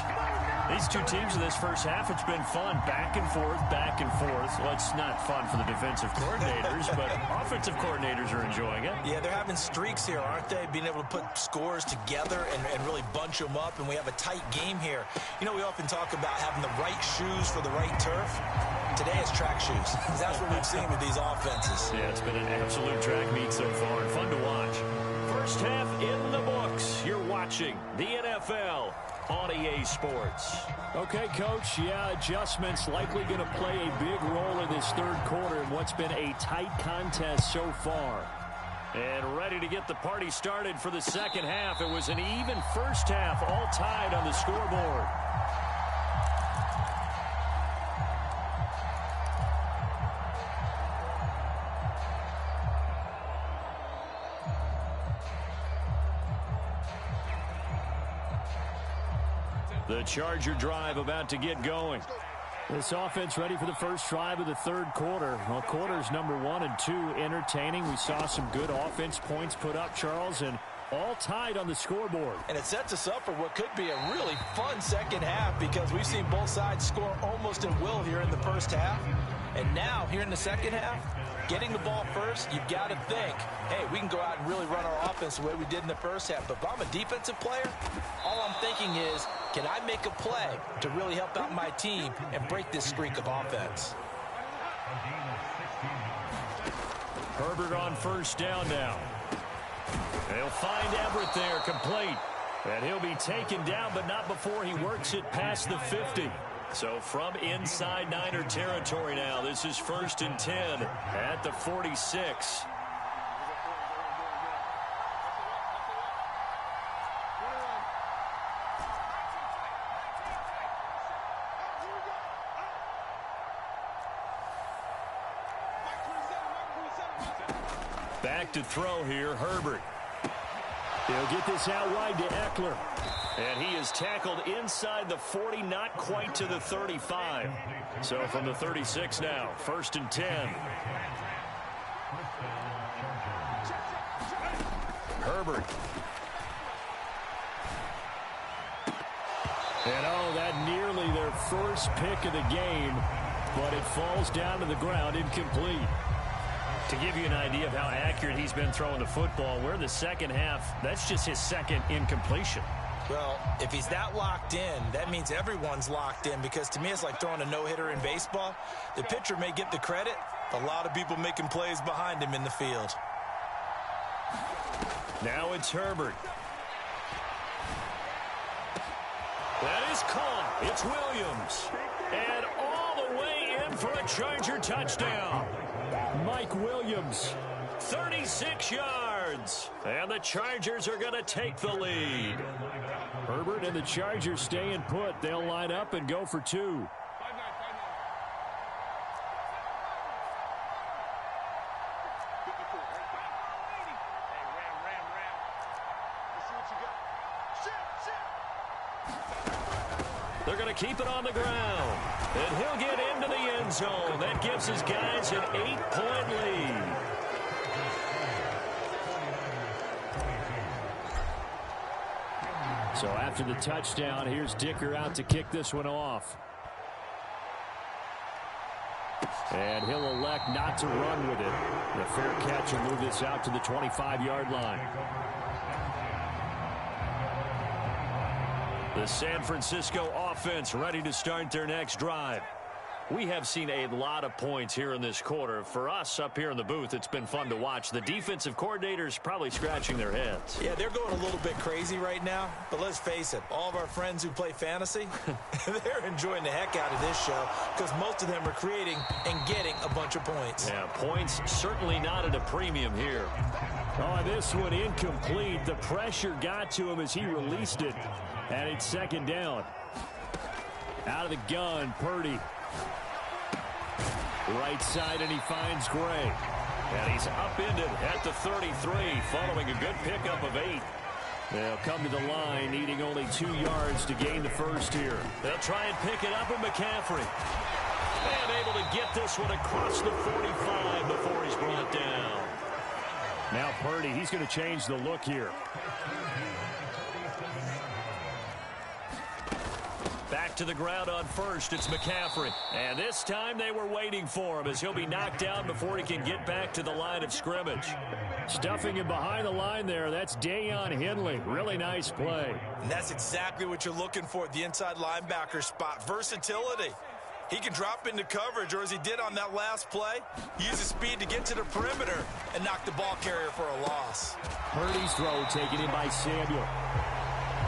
These two teams in this first half, it's been fun. Back and forth, back and forth. Well, it's not fun for the defensive coordinators, but offensive coordinators are enjoying it. Yeah, they're having streaks here, aren't they? Being able to put scores together and really bunch them up, and we have a tight game here. You know, we often talk about having the right shoes for the right turf. Today it's track shoes. That's what we've seen with these offenses. Yeah, it's been an absolute track meet so far, and fun to watch. First half in the books. You're watching the NFL on EA Sports. Okay, Coach, yeah, adjustments likely going to play a big role in this third quarter in what's been a tight contest so far. And ready to get the party started for the second half. It was an even first half, all tied on the scoreboard. The Charger drive about to get going. This offense ready for the first drive of the third quarter. Well, quarters number 1 and 2 entertaining. We saw some good offense points put up, Charles, and all tied on the scoreboard. And it sets us up for what could be a really fun second half because we've seen both sides score almost at will here in the first half. And now, here in the second half, getting the ball first, you've got to think, hey, we can go out and really run our offense the way we did in the first half. But if I'm a defensive player, all I'm thinking is, can I make a play to really help out my team and break this streak of offense? Herbert on first down now. They'll find Everett there, complete. And he'll be taken down, but not before he works it past the 50. So from inside Niner territory now, this is 1st and 10 at the 46. Back to throw here, Herbert. He'll get this out wide to Eckler. And he is tackled inside the 40, not quite to the 35. So from the 36 now, 1st and 10. Herbert. And oh, that nearly their first pick of the game, but it falls down to the ground, incomplete. To give you an idea of how accurate he's been throwing the football, we're in the second half. That's just his second incompletion. Well, if he's that locked in, that means everyone's locked in, because to me it's like throwing a no-hitter in baseball. The pitcher may get the credit, a lot of people making plays behind him in the field. Now it's Herbert. That is caught. It's Williams. And all the way in for a Charger touchdown. Mike Williams, 36 yards. And the Chargers are going to take the lead. Herbert and the Chargers staying put. They'll line up and go for 2. They're going to keep it on the ground. And he'll get into the end zone. That gives his guys an 8-point lead. So after the touchdown, here's Dicker out to kick this one off. And he'll elect not to run with it. The fair catch will move this out to the 25-yard line. The San Francisco offense ready to start their next drive. We have seen a lot of points here in this quarter. For us up here in the booth, it's been fun to watch. The defensive coordinators probably scratching their heads. Yeah, they're going a little bit crazy right now. But let's face it, all of our friends who play fantasy, they're enjoying the heck out of this show because most of them are creating and getting a bunch of points. Yeah, points certainly not at a premium here. Oh, this one incomplete. The pressure got to him as he released it. And it's second down. Out of the gun, Purdy. Right side, and he finds Gray. And he's upended at the 33, following a good pickup of 8. They'll come to the line, needing only 2 yards to gain the first here. They'll try and pick it up with McCaffrey. And able to get this one across the 45 before he's brought down. Now Purdy, he's going to change the look here. Back to the ground on first. It's McCaffrey. And this time they were waiting for him as he'll be knocked down before he can get back to the line of scrimmage. Stuffing him behind the line there. That's Deion Henley. Really nice play. And that's exactly what you're looking for at the inside linebacker spot. Versatility. He can drop into coverage, or as he did on that last play, use his speed to get to the perimeter and knock the ball carrier for a loss. Purdy's throw taken in by Samuel.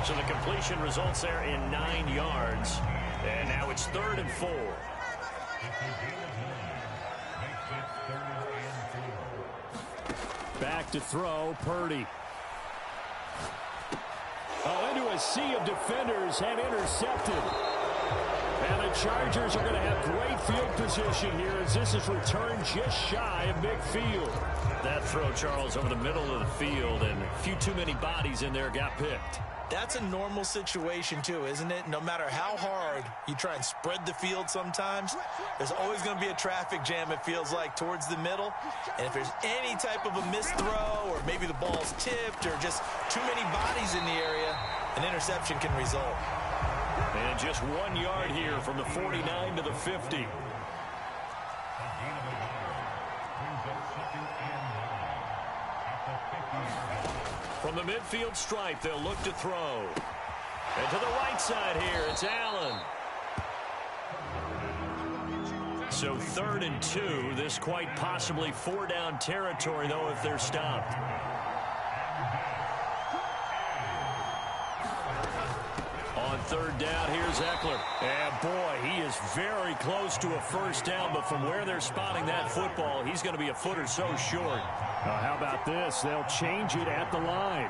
So the completion results there in 9 yards. And now it's 3rd and 4. Back to throw, Purdy. Oh, into a sea of defenders and intercepted. And the Chargers are going to have great field position here as this is returned just shy of midfield. That throw, Charles, over the middle of the field, and a few too many bodies in there got picked. That's a normal situation, too, isn't it? No matter how hard you try and spread the field sometimes, there's always going to be a traffic jam, it feels like, towards the middle. And if there's any type of a missed throw or maybe the ball's tipped or just too many bodies in the area, an interception can result. And just 1 yard here from the 49 to the 50. From the midfield stripe, they'll look to throw. And to the right side here, it's Allen. So 3rd and 2. This quite possibly 4-down territory, though, if they're stopped. On 3rd down, here's Eckler. And boy, he is very close to a first down, but from where they're spotting that football, he's going to be a foot or so short. How about this? They'll change it at the line.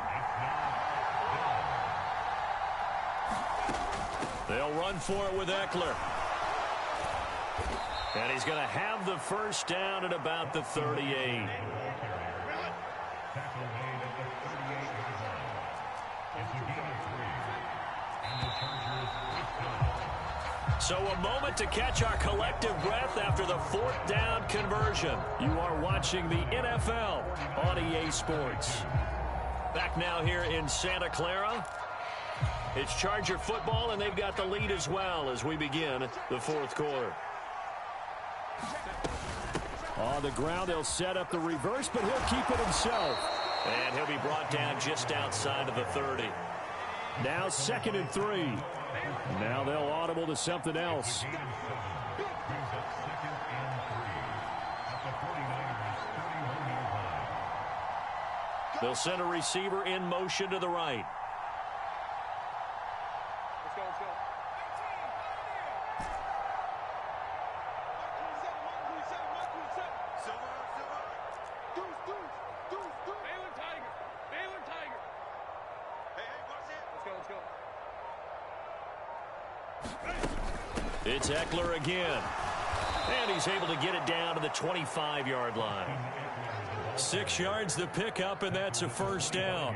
They'll run for it with Eckler. And he's going to have the first down at about the 38. So a moment to catch our collective breath after the 4th down conversion. You are watching the NFL on EA Sports. Back now here in Santa Clara. It's Charger football, and they've got the lead as well as we begin the 4th quarter. On the ground, they'll set up the reverse, but he'll keep it himself. And he'll be brought down just outside of the 30. Now 2nd and 3. Now they'll audible to something else. They'll send a receiver in motion to the right. It's Eckler again. And he's able to get it down to the 25-yard line. 6 yards the pickup, and that's a first down.